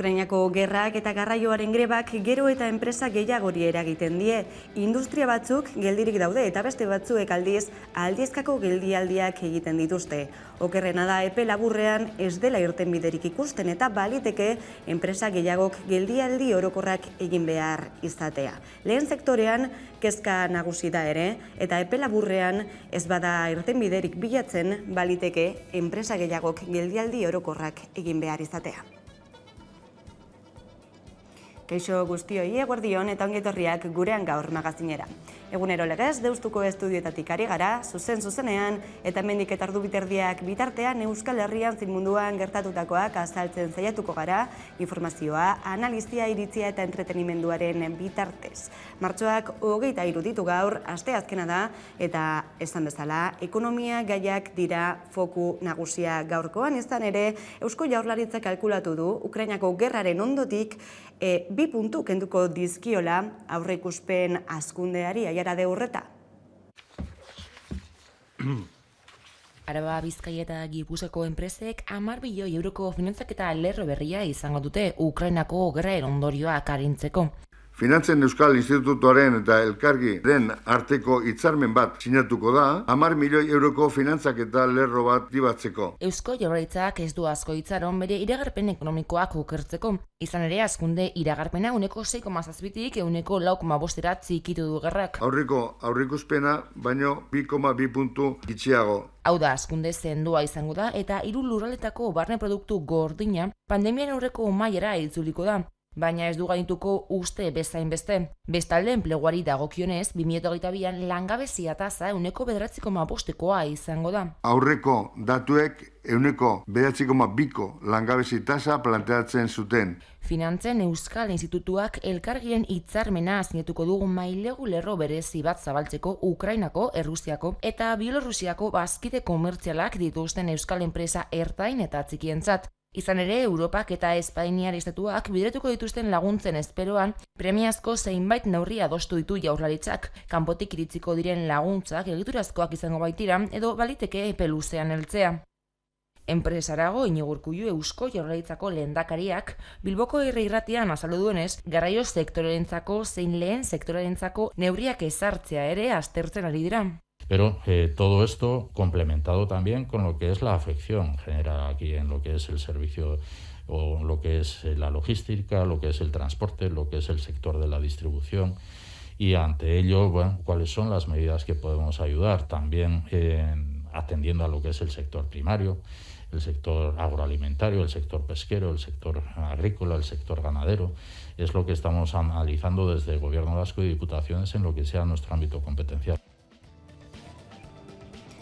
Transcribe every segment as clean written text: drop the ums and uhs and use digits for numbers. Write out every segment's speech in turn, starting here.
Ukrainako gerrak eta garraioaren grebak gero eta enpresa gehiagori eragiten die. Industria batzuk geldirik daude eta beste batzuek aldiz aldiezkako geldialdiak egiten dituzte. Okerrena da epe laburrean ez dela irtenbiderik ikusten eta baliteke enpresa gehiagok geldialdi orokorrak egin behar izatea. Lehen sektorean kezka nagusi da ere eta epe laburrean ez bada irtenbiderik bilatzen baliteke enpresa gehiagok geldialdi orokorrak egin behar izatea. Kaixo guztioi, eguerdion eta ongetorriak gurean gaur magazinera. Egunero legez, Deustuko estudioetatik ari gara, zuzenean, eta hemendik eta ordu biterdiak bitartean Euskal Herrian zein munduan gertatutakoak azaltzen saiatuko gara, informazioa, analizia, iritzia eta entretenimenduaren bitartez. Martxoak 23 ditu gaur, asteazkena da, eta esan bezala, ekonomia gaiak dira foku nagusia gaurkoan, izan ere, Eusko Jaurlaritzak kalkulatu du, Ukrainako gerraren ondotik, 2 puntu kenduko dizkiola aurreikuspen hazkundeari aiara de urreta. Araba, Bizkaia eta Gipuzkoako enpresek 10 milioi euroko finantzaketa lerro berria izango dute Ukrainako gerraren ondorioak arintzeko. Finantzen Euskal Institutuaren eta Elkargiren arteko hitzarmen bat sinatuko da, 10 milioi euroko finantzaketa lerro bat aktibatzeko. Eusko Jaurlaritzak ez du asko itxaron bere iragarpen ekonomikoak okertzeko. Izan ere, hazkunde iragarpena 6,7tik 4,5 txikitu du gerrak. Aurreikuspena baino 2,2 puntu gutxiago. Hau da, hazkunde sendoa izango da eta 3 lurraldeetako barne produktu gordina pandemiaren aurreko mailara itzuliko da. Baina ez du gainituko uste bezain beste. Bestalde enpleguari dagokionez, 2022an langabezia tasa 9,9%koa izango da. Aurreko datuek 9,2%ko langabezi tasa planteatzen zuten. Finantzen Euskal Institutuak Elkargiren hitzarmena sinatuko dugu mailegu lerro berezi bat zabaltzeko Ukrainako, Errusiako eta Bielorrusiako bazkide komertzialak dituzten euskal enpresa ertain eta txikientzat. Izan ere, Europak eta Espainiar estatuak bideratuko dituzten laguntzen esperoan, premiazko zeinbait neurri adostu ditu Jaurlaritzak, kanpotik iritziko diren laguntzak egiturazkoak izango baitira edo baliteke epe luzean heltzea. Enpresarago Iñigo Urkullu Eusko Jaurlaritzako lehendakariak Bilboko irratian azaldu duenez, garraio sektorerentzako zein lehen sektorerentzako neurriak ezartzea ere aztertzen ari dira. Pero todo esto complementado también con lo que es la afección generada aquí en lo que es el servicio o lo que es la logística, lo que es el transporte, lo que es el sector de la distribución y ante ello, bueno, cuáles son las medidas que podemos ayudar también atendiendo a lo que es el sector primario, el sector agroalimentario, el sector pesquero, el sector agrícola, el sector ganadero. Es lo que estamos analizando desde el Gobierno vasco y Diputaciones en lo que sea nuestro ámbito competencial.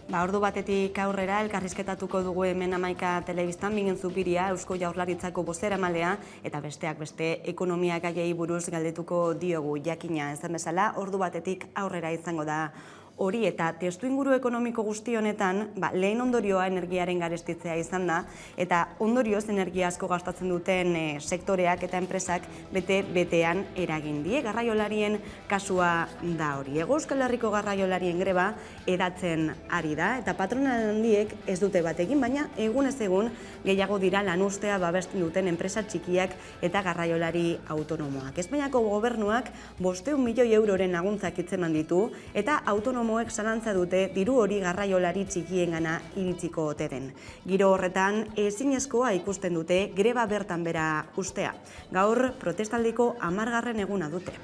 Ordu batetik aurrera elkarrizketatuko dugu hemen Hamaika Telebistan Bingen Zupiria, Eusko Jaurlaritzako bozeramalea eta besteak beste ekonomia gaiei buruz galdetuko diogu jakina. Esan bezala, ordu batetik aurrera izango da hori eta testuinguru ekonomiko guzti honetan, lehen ondorioa energiaren garestitzea izan da eta ondorioz energia asko gastatzen duten sektoreak eta enpresak bete-betean eragin die. Garraiolarien kasua da hori. Euskal Herriko garraiolarien greba edatzen ari da eta patronal handiek ez dute bat egin, baina egunez egun gehiago dira lanustea babesten duten enpresa txikiak eta garraiolari autonomoak. Espainiako gobernuak 500 milioi euroren laguntzak hitzeman ditu eta autonomoek zalantza dute diru hori garraiolari txikiengana iritsiko ote den. Giro horretan ezinezkoa ikusten dute greba bertan bera ustea. Gaur protestaldiko 10. eguna dute.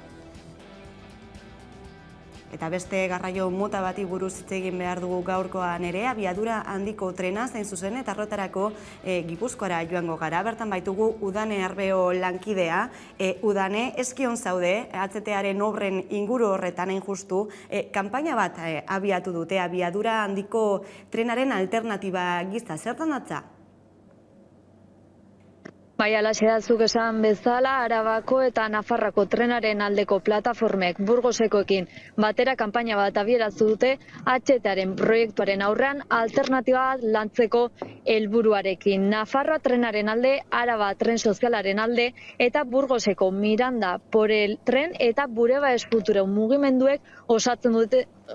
Eta beste garraio mota bati buruz hitz egin behar dugu gaurkoan ere, abiadura handiko trena zein zuzen eta horretarako Gipuzkoara joango gara. Bertan baitugu Udane Arbeo lankidea. Udane, eskion zaude, HTaren obren inguru horretan hain justu, kanpaina bat abiatu dute, abiadura handiko trenaren alternatiba gisa. Zertan datza? Bai, alaxe da zuk esan bezala, Arabako eta Nafarrako trenaren aldeko plataformek Burgosekoekin batera kanpaina bat abierazu dute HTaren proiektuaren aurrean alternatiba lantzeko helburuarekin. Nafarroa trenaren alde, Araba tren sozialaren alde eta Burgoseko Miranda por el tren eta Bureba Eskultura mugimenduek osatzen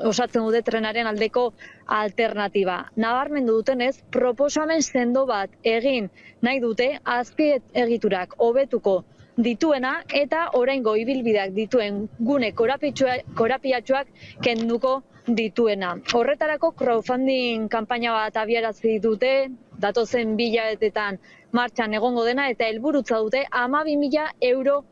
osatzen dute trenaren aldeko alternatiba. Nabarmendu dutenez, proposamen sendo bat egin nahi dute azpiegiturak hobetuko dituena eta oraingo ibilbideak dituen gune korapilatsuak kenduko dituena. Horretarako crowdfunding kanpaina bat abiarazi dute, datozen 2 hilabetetan martxan egongo dena eta helburutza dute 12.000 euro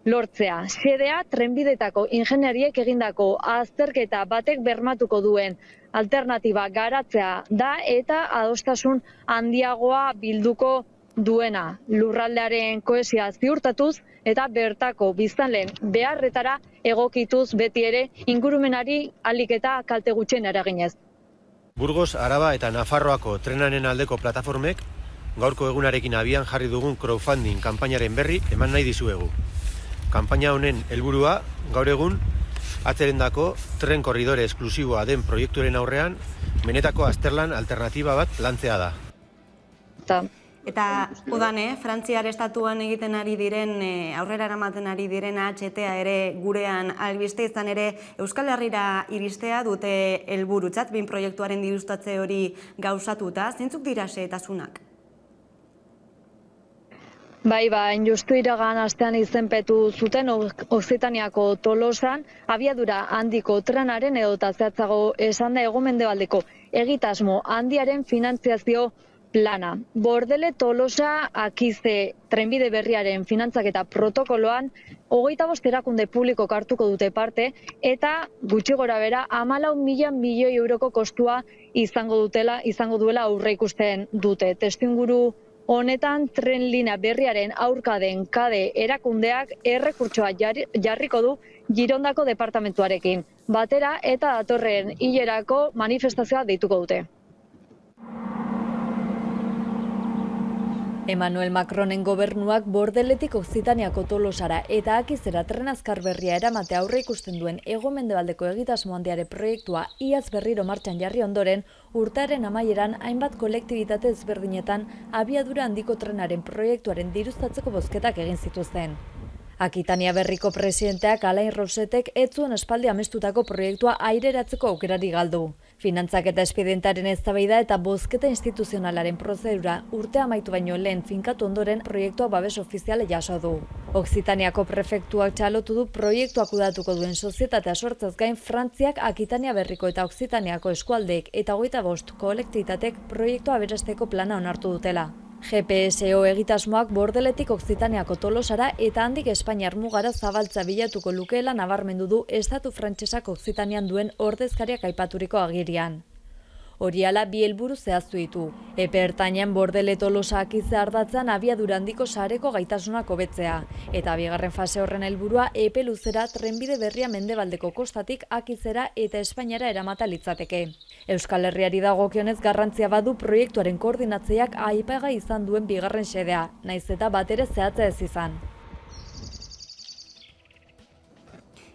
lortzea. Xedea trenbidetako ingeniariek egindako azterketa batek bermatuko duen alternatiba garatzea da eta adostasun handiagoa bilduko duena. Lurraldearen kohesioa ziurtatuz eta bertako biztanleen beharretara egokituz beti ere ingurumenari ahalik eta kalte gutxien eraginez. Burgos, Araba eta Nafarroako trenaren aldeko plataformek gaurko egunarekin abian jarri dugun crowdfunding kanpainaren berri eman nahi dizuegu. Kanpaina honen helburua gaur egun atzerendako tren korridore esklusiboa den proiektuaren aurrean benetako azterlan alternatiba bat lantzea da. Eta udan, Frantziar estatuan egiten ari diren, aurrera eramaten ari diren HTA ere gurean albiste izan ere Euskal Herrira iristea dute helburutzat, bin proiektuaren dirustatze hori gauzatuta, zeintzuk dira xehetasunak? Bai, justu iragan astean izenpetu zuten Okzitaniako Tolosan abiadura handiko trenaren edota zehatzago esan da hego-mendebaldeko egitasmo handiaren finantziazio plana. Bordele Tolosa Akize trenbide berriaren finantzaketa protokoloan 25 erakunde publikok hartuko dute parte eta gutxi gorabehera 14.000 milioi euroko kostua izango duela aurreikusten dute. Testuinguru honetan tren linea berriaren aurka den KADE erakundeak errekurtsoa jarriko du Girondako departamentuarekin. Batera eta datorren hilerako manifestazioa deituko dute. Emmanuel Macronen gobernuak Bordeletik Okzitaniako Tolosara eta Akizera tren azkar berria eramate aurre ikusten duen hego-mendebaldeko egitasmo handiare proiektua iaz berriro martxan jarri ondoren, urtearen amaieran hainbat kolektibitate ezberdinetan abiadura handiko trenaren proiektuaren diruztatzeko bozketak egin zituzten. Akitania berriko presidenteak Alain Rosetek ez zuen espaldi amestutako proiektua aireratzeko aukerari galdu. Finantzak eta espedientaren eztabaida eta bozketa instituzionalaren prozedura urte amaitu baino lehen finkatu ondoren proiektua babes ofiziale jaso du. Okzitaniako prefektuak txalotu du proiektuak kudatuko duen sozietatea sortzaz gain Frantziak Akitania berriko eta Okzitaniako eskualdeek eta 25 kolektibitatek proiektua aberasteko plana onartu dutela. GPSO egitasmoak Bordeletik Okzitaniako Tolosara eta handik Espainiar mugara zabaltza bilatuko lukeela nabarmendu du Estatu Frantsesak Okzitanian duen ordezkariak aipaturiko agirian. Horiala bi helburu zehaztu ditu. Epe ertainean Bordele Tolosa Akize ardatzan abiadura handiko sareko gaitasunak hobetzea. Eta bigarren fase horren helburua epe luzera trenbide berria mendebaldeko kostatik Akizera eta Espainiara eramata litzateke. Euskal Herriari dagokionez garrantzia badu proiektuaren koordinatzaileak aipagai izan duen bigarren xedea, naiz eta batere zehatza ez izan.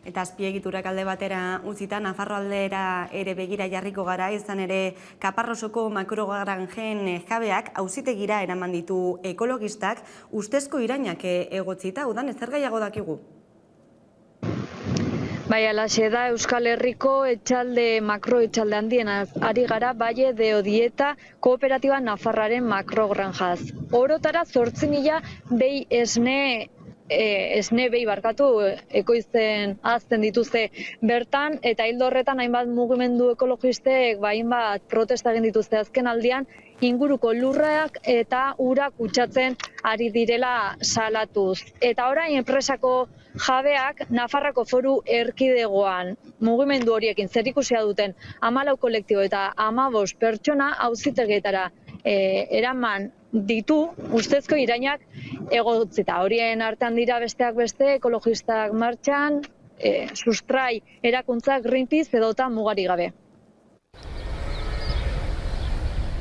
Eta azpiegiturak alde batera utzita, Nafarro aldera ere begira jarriko gara, izan ere Kaparrosoko makrogranjen jabeak auzitegira eraman ditu ekologistak, ustezko irainak egotzita, udan ezer gehiago dakigu? Bai, alaxe da Euskal Herriko makroetxalde handien ari gara Valle de Odieta kooperatiba Nafarraren makrogranjaz. Orotara 8.000 behi esne behi ekoizten azten dituzte bertan, eta hildo horretan hainbat mugimendu ekologistek hainbat protesta egin dituzte azken aldian, inguruko lurrak eta urak kutsatzen ari direla salatuz. Eta orain enpresako jabeak Nafarroko Foru Erkidegoan mugimendu horiekin zerikusia duten 14 kolektibo eta 15 pertsona auzitegietara eraman ditu ustezko irainak egotzita. Horien artean dira besteak beste ekologistak martxan, sustrai erakuntzak Greenpeace edota mugari gabe.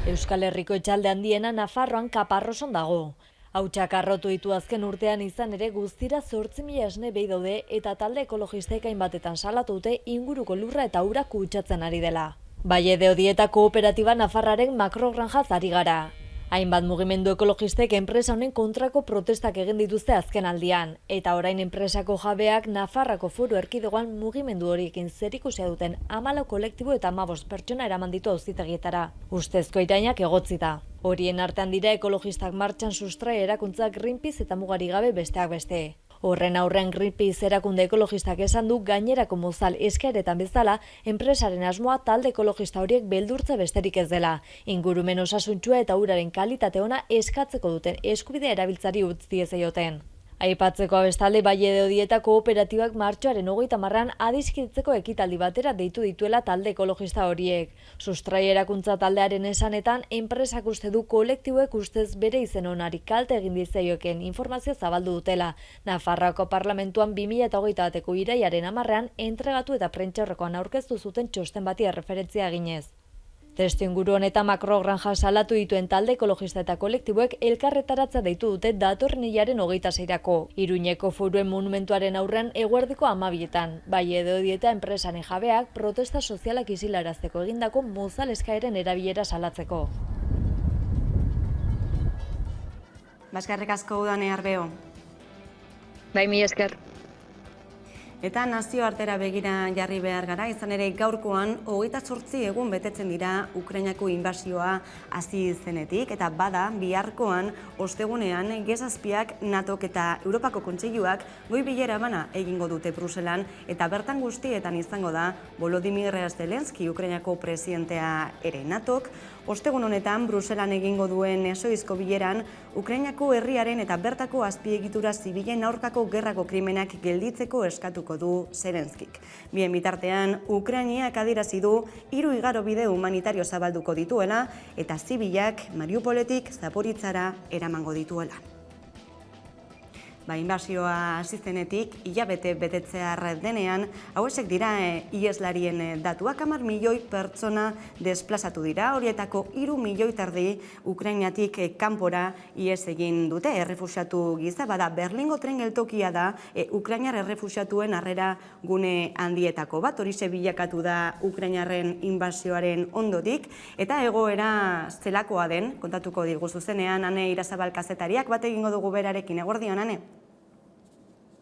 Euskal Herriko etxalde handiena Nafarroan Kaparroson dago. Hautsak arrotu ditu azken urtean izan ere guztira 8.000 esne behi daude eta talde ekologistek hainbatetan salatu dute inguruko lurra eta ura kutsatzen ari dela. Valle de Odieta kooperatiba Nafarraren makrogranjaz ari gara. Hainbat mugimendu ekologistek enpresa honen kontrako protestak egin dituzte azken aldian, eta orain enpresako jabeak Nafarroako Foru Erkidegoan mugimendu horiekin zerikusia duten 14 kolektibo eta 15 pertsona eraman ditu auzitegietara. Ustezko irainak egotzita. Horien artean dira ekologistak martxan sustrai erakuntzak Greenpeace eta Mugarik Gabe besteak beste. Horren aurrean Greenpeace erakunde ekologistak esan du gainerako mozal eskaeretan bezala, enpresaren asmoa talde ekologista horiek beldurtze besterik ez dela. Ingurumen osasuntsua eta uraren kalitate ona eskatzeko duten eskubidea erabiltzari utz diezaioten. Aipatzeko bestalde Valle de Odieta kooperatibak martxoaren 30an adiskidetzeko ekitaldi batera deitu dituela talde ekologista horiek. Sustrai erakuntza taldearen esanetan, enpresak uste du kolektiboek ustez bere izen onari kalte egin diezaioken informazio zabaldu dutela. Nafarroako Parlamentuan 2021ko irailaren 10ean entregatu eta prentsaurrekoan aurkeztu zuten txosten bati erreferentzia eginez. Testuinguru honetan makrogranja salatu dituen talde ekologista eta kolektiboek elkarretaratza deitu dute datorren hilaren 26erako. Iruñeko Foruen monumentuaren aurrean eguerdiko 12etan. Valle de Odieta enpresaren jabeak protesta sozialak isilarazteko egindako mozal eskaeren erabilera salatzeko. Baskarrik asko Udane Arbeo. Bai, mila esker. Eta nazioartera begira jarri behar gara, izan ere gaurkoan 28 egun betetzen dira Ukrainako inbasioa hasi zenetik, eta bada biharkoan ostegunean G7ak, NATOk eta Europako Kontseiluak goi bilera bana egingo dute Bruselan, eta bertan guztietan izango da Volodymyr Zelensky, Ukrainako presidentea ere. NATOk ostegun honetan Bruselan egingo duen ezoizko bileran Ukrainako herriaren eta bertako azpiegitura zibilen aurkako gerrako krimenak gelditzeko eskatuko du Zelenskik. Bien bitartean, Ukrainiak adierazi du 3 igarobide humanitario zabalduko dituela eta zibilak Mariupoletik Zaporitzara eramango dituela. Inbasioa hasi zenetik, hilabete betetzear denean, hauesek dira iheslarien datuak. 10 milioi pertsona desplazatu dira, horietako 3 milioi terdi Ukrainatik kanpora ihes egin dute. Errefuxiatu gisa bada Berlingo tren geltokia da Ukrainar errefuxiatuen harrera gune handietako bat. Horixe bilakatu da Ukrainarren inbasioaren ondotik, eta egoera zelakoa den kontatuko digu zuzenean Ane Irazabal kazetariak, bat egingo dugu berarekin. Eguerdion, Ane?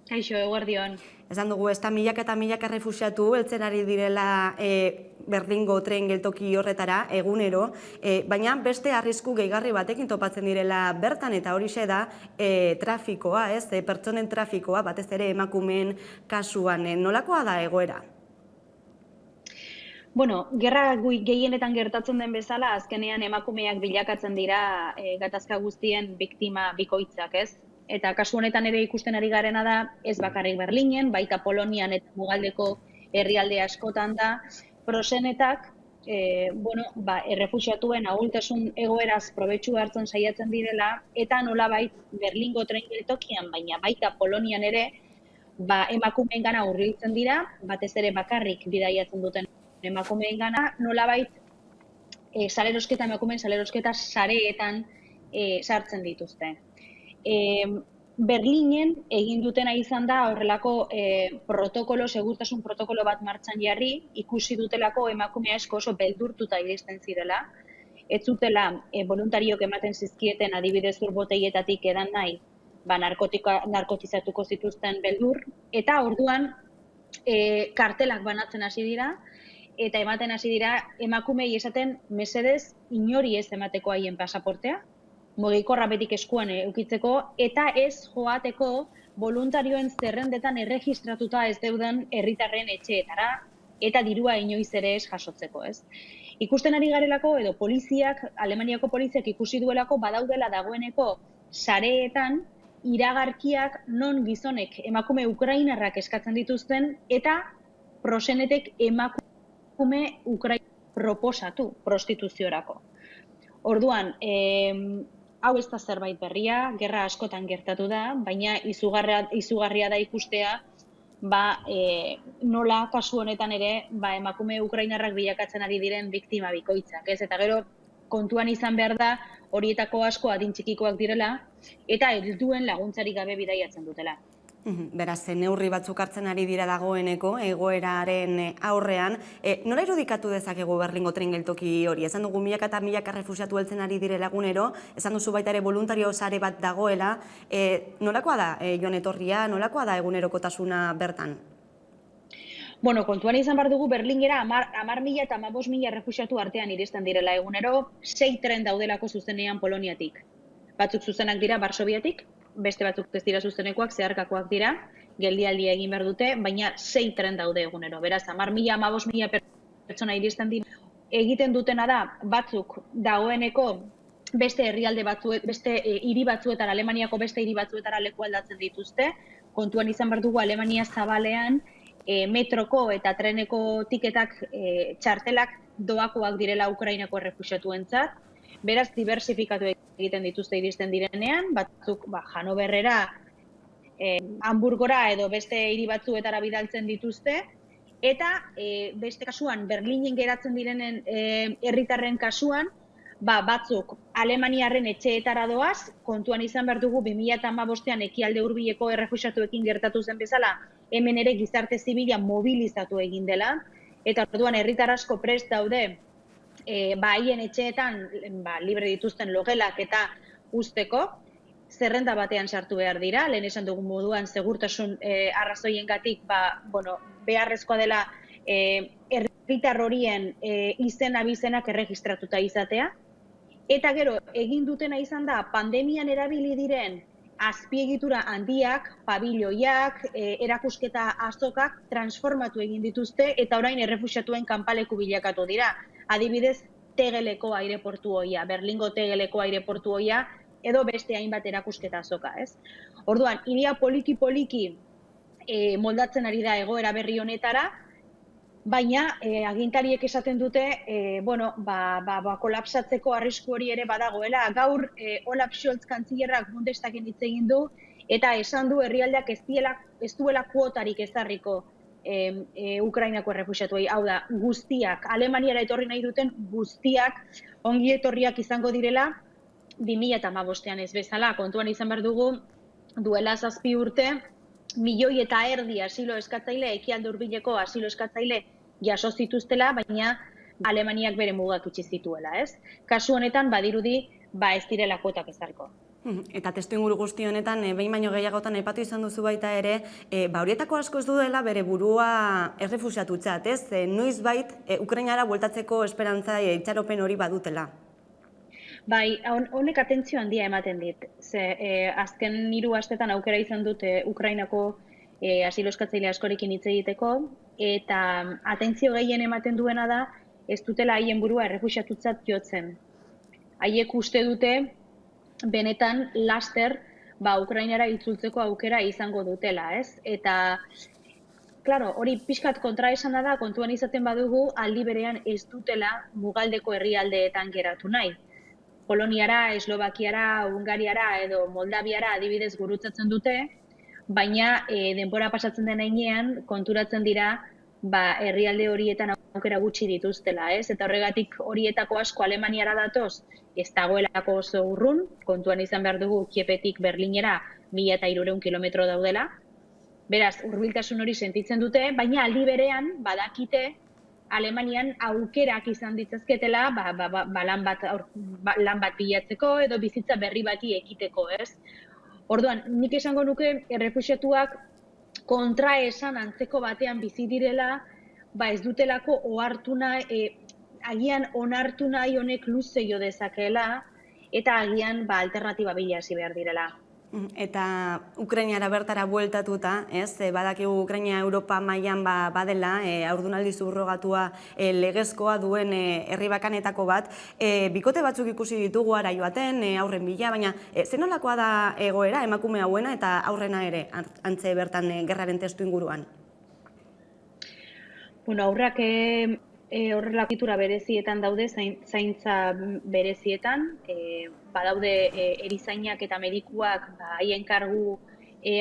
Kaixo, eguerdion. Esan dugu, ez da milaka eta milaka errefuxiatu heltzen ari direla Berlingo tren geltoki horretara egunero, baina beste arrisku gehigarri batekin topatzen direla bertan, eta horixe da trafikoa, pertsonen trafikoa, batez ere emakumeen kasuan. Nolakoa da egoera? Bueno, gerra gehienetan gertatzen den bezala, azkenean emakumeak bilakatzen dira gatazka guztien biktima bikoitzak, ez? Eta kasu honetan ere ikusten ari garena da, ez bakarrik Berlinen, baita Polonian eta Mugaldeko herrialde askotan da, prosenetak errefuxiatuen ahultasun egoeraz probetxu hartzen saiatzen direla, eta nolabait Berlingo tren geltokian, baina baita Polonian ere, emakumeengana hurbiltzen dira, batez ere bakarrik bidaiatzen duten emakumeengana, nolabait emakumeen salerosketa sareetan sartzen dituzte. Berlinen egin dutena izan da horrelako segurtasun protokolo bat martxan jarri, ikusi dutelako emakume asko oso beldurtuta iristen zirela, ez zutela voluntariok ematen zizkieten adibidez urbotegietatik edan nahi, narkotizatuko zituzten beldur, eta orduan kartelak banatzen hasi dira, eta ematen hasi dira emakumei esaten mesedez inori ez emateko haien pasaportea, mugikorra betik eskuan eukitzeko, eta ez joateko voluntarioen zerrendetan erregistratuta ez deuden herritarren etxeetara, eta dirua inoiz ere ez jasotzeko, ez? Ikusten ari garelako, edo Alemaniako poliziak ikusi duelako, badaudela dagoeneko sareetan iragarkiak non gizonek emakume ukrainarrak eskatzen dituzten, eta prosenetek emakume ukrainar proposatu prostituziorako. Orduan, hau ez da zerbait berria, gerra askotan gertatu da, baina izugarria da ikustea nola kasu honetan ere emakume ukrainarrak bilakatzen ari diren biktima bikoitzak, ez? Eta gero kontuan izan behar da horietako asko adin txikikoak direla eta helduen laguntzarik gabe bidaiatzen dutela. Beraz, neurri batzuk hartzen ari dira dagoeneko, egoeraren aurrean. Nola irudikatu dezakegu Berlingo tren geltoki hori? Esan dugu milaka eta milaka refusiatu heltzen ari direla egunero, esan duzu baita ere voluntario sare bat dagoela. Nolakoa da joan etorria, nolakoa da egunerokotasuna bertan? Bueno, kontuan izan behar dugu Berlingera 10.000 eta 15.000 refusiatu artean iristen direla egunero, 6 tren daudelako zuzenean Poloniatik. Batzuk zuzenak dira Varsoviatik, beste batzuk ez dira zuzenekoak, zeharkakoak dira, geldialdia egin behar dute, baina 6 tren daude egunero. Beraz, 10.000, 15.000 pertsona iristen dira. Egiten dutena da, batzuk dagoeneko beste herrialde batzuet, beste hiri batzuetara, Alemaniako beste hiri batzuetara leku aldatzen dituzte. Kontuan izan behar dugu Alemania zabalean metroko eta treneko tiketak, txartelak doakoak direla Ukrainako errefuxiatuentzat. Beraz, diversifikatu egiten dituzte iristen direnean, batzuk Hannoverrera, Hamburgora edo beste hiri batzuetara bidaltzen dituzte, eta beste kasuan, Berlinen geratzen direnen herritarren kasuan, batzuk Alemaniarren etxeetara doaz, kontuan izan behar dugu 2015an ekialde hurbileko errefuxiatuekin gertatu zen bezala, hemen ere gizarte zibila mobilizatu egin dela, eta orduan herritar asko prest daude haien etxeetan libre dituzten logelak eta usteko, zerrenda batean sartu behar dira, lehen esan dugun moduan segurtasun arrazoiengatik beharrezkoa dela herritar horien izen-abizenak erregistratuta izatea. Eta gero, egin dutena izan da, pandemian erabili diren azpiegitura handiak, pabiloiak, erakusketa azokak transformatu egin dituzte eta orain errefuxiatuen kanpaleku bilakatu dira. Adibidez, Tegeleko aireportu hoia, Berlingo Tegeleko aireportu hoia, edo beste hainbat erakusketa azoka, ez? Orduan, hiria poliki-poliki moldatzen ari da egoera berri honetara, baina agintariek esaten dute, kolapsatzeko arrisku hori ere badagoela. Gaur Olaf Scholz kantzillerrak Bundestagen hitz egin du, eta esan du herrialdeak ez duela kuotarik ezarriko Ukrainako errefuxiatuei, hau da, guztiak, Alemaniara etorri nahi duten guztiak ongi etorriak izango direla 2015an ez bezala. Kontuan izan behar dugu, duela 7 urte, 1,5 milioi asilo eskatzaile, ekialde hurbileko asilo eskatzaile jaso zituztela, baina Alemaniak bere mugak itxi zituela, ez? Kasu honetan, badirudi, ez direla kuotak ezarriko. Eta testuinguru guzti honetan, behin baino gehiagotan aipatu izan duzu baita ere, horietako asko ez duela bere burua errefuxiatutzat, ez? Noizbait, Ukrainara bueltatzeko esperantza itxaropen hori badutela. Bai, honek atentzio handia ematen dit. Azken 3 astetan aukera izan dut Ukrainako asilo eskatzaile askorekin hitz egiteko, eta atentzio gehien ematen duena da, ez dutela haien burua errefuxiatutzat jotzen. Haiek uste dute, benetan laster Ukrainara itzultzeko aukera izango dutela, ez? Eta, klaro, hori pixkat kontraesana da, kontuan izaten badugu, aldi berean ez dutela mugaldeko herrialdeetan geratu nahi. Poloniara, Eslovakiara, Hungariara edo Moldaviara adibidez gurutzatzen dute, baina denbora pasatzen den heinean konturatzen dira herrialde horietan aukera gutxi dituztela, ez? Eta horregatik horietako asko Alemaniara datoz, ez dagoelako oso urrun, kontuan izan behar dugu Kiepetik Berlinera 1.300 kilometro daudela. Beraz, hurbiltasun hori sentitzen dute, baina aldi berean badakite Alemanian aukerak izan ditzazketela lan bat bilatzeko edo bizitza berri bati ekiteko, ez? Orduan, nik esango nuke errefuxiatuak kontraesan antzeko batean bizi direla, ez dutelako ohartu nahi, agian onartu nahi honek luze jo dezakeela, eta agian alternatiba bila hasi behar direla. Eta Ukrainara bertara bueltatuta, ez? Badakigu Ukraina Europa mailan badela, haurdunaldi subrogatua legezkoa duen herri bakanetako bat. Bikote batzuk ikusi ditugu ara joaten, haurren bila, baina zenolakoa da egoera emakume hauena eta aurrena ere, antze bertan gerraren testu inguruan? Aurrak horrelako egitura berezietan daude, zaintza berezietan, badaude erizainak eta medikuak haien kargu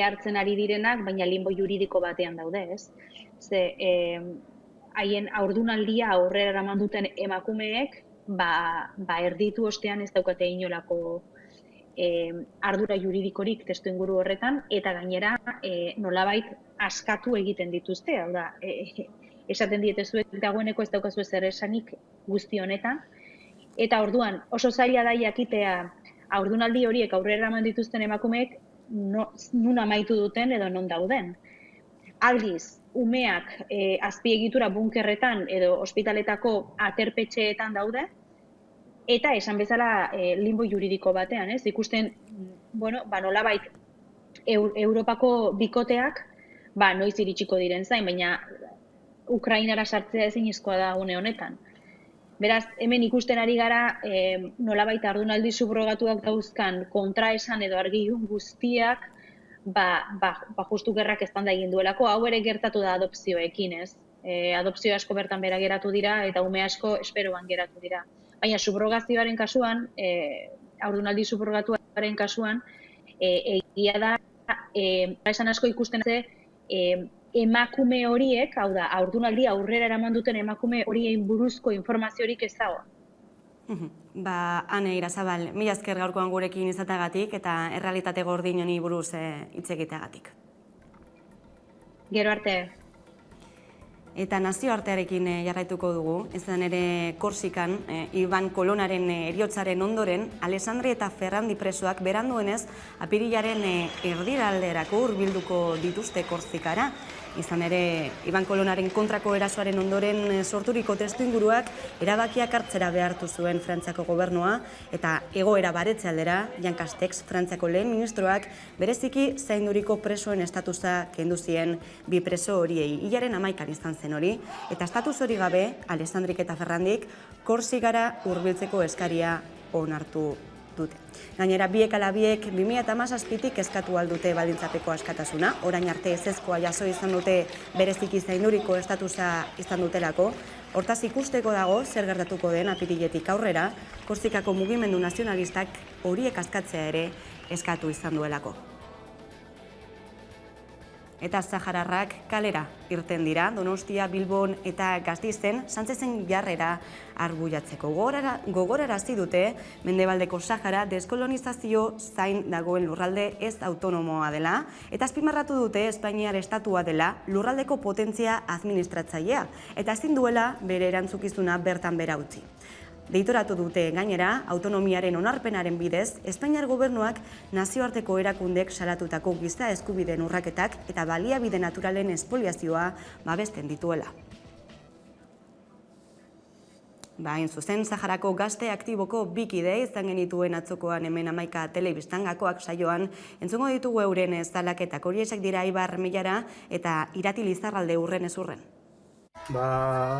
hartzen ari direnak, baina limbo juridiko batean daude, ez? Haien haurdunaldia aurrera eraman duten emakumeek, erditu ostean ez daukate inolako ardura juridikorik testu inguru horretan, eta gainera nolabait askatu egiten dituzte, hau da, esaten diete zuek dagoeneko ez daukazu zer esanik guzti honetan, eta orduan oso zaila da jakitea haurdunaldi horiek aurrera eraman dituzten emakumeek nun amaitu duten edo non dauden. Aldiz, umeak azpiegitura bunkerretan edo ospitaletako aterpetxeetan daude, eta esan bezala limbo juridiko batean, ez? Ikusten, nolabait Europako bikoteak, noiz iritsiko diren zain, baina Ukrainara sartzea ezinezkoa da une honetan. Beraz, hemen ikusten ari gara nolabait haurdunaldi subrogatuak dauzkan kontraesan edo argi guztiak, justu gerrak eztanda egin duelako, hau ere gertatu da adopzioekin, ez? Adopzio asko bertan bera geratu dira eta ume asko esperoan geratu dira. Baina subrogazioaren kasuan, haurdunaldi subrogatuaren kasuan, egia da, esan asko ikusten ze, emakume horiek, hau da, haurdunaldi aurrera eraman duten emakume horien buruzko informaziorik ez dago. Ane Irazabal, mila esker gaurkoan gurekin izatagatik eta errealitate gordin honi buruz hitz egiteagatik. Gero arte. Eta nazioartearekin jarraituko dugu, izan ere Korsikan, Iban Kolonaren heriotzaren ondoren, Alessandri eta Ferrandi presoak beranduenez apirilaren erdiralderako hurbilduko dituzte Korsikara. Izan ere, Iban Kolonaren kontrako erasoaren ondoren sorturiko testuinguruak erabakiak hartzera behartu zuen Frantziako gobernua eta egoera baretze aldera, Jean Castex, Frantziako lehen ministroak, bereziki zainduriko presoen estatusa kendu zien bi preso horiei. Hilaren 11 izan zen hori, eta estatus hori gabe, Alessandrik eta Ferrandik, Korsikara hurbiltzeko eskaria onartu dute. Gainera, biek ala biek 2017tik eskatu aldute baldintzapeko askatasuna, orain arte ezezkoa jaso izan dute bereziki zainduriko estatusa izan dutelako, hortaz ikusteko dago zer gertatuko den apiriletik aurrera, Korsikako mugimendu nazionalistak horiek askatzea ere eskatu izan duelako. Eta sahararrak kalera irten dira, Donostia, Bilbon eta Gasteizen Sánchezen jarrera arbuiatzeko. Gogorarazi dute Mendebaldeko Sahara deskolonizazio zain dagoen lurralde ez autonomoa dela, eta azpimarratu dute Espainiar estatua dela lurraldeko potentzia administratzailea, eta ezin duela bere erantzukizuna bertan bera utzi. Deitoratu dute gainera, autonomiaren onarpenaren bidez, Espainiar gobernuak nazioarteko erakundek salatutako giza eskubideen urraketak eta baliabide naturalen espoliazioa babesten dituela. Hain zuzen, Saharako gazte aktiboko bikide izan genituen atzokoan hemen 11 telebistan gakoak saioan, entzungo ditugu euren zalaketak, horiesak dira Ibar Milara eta Irati Lizarralde urren ez urren.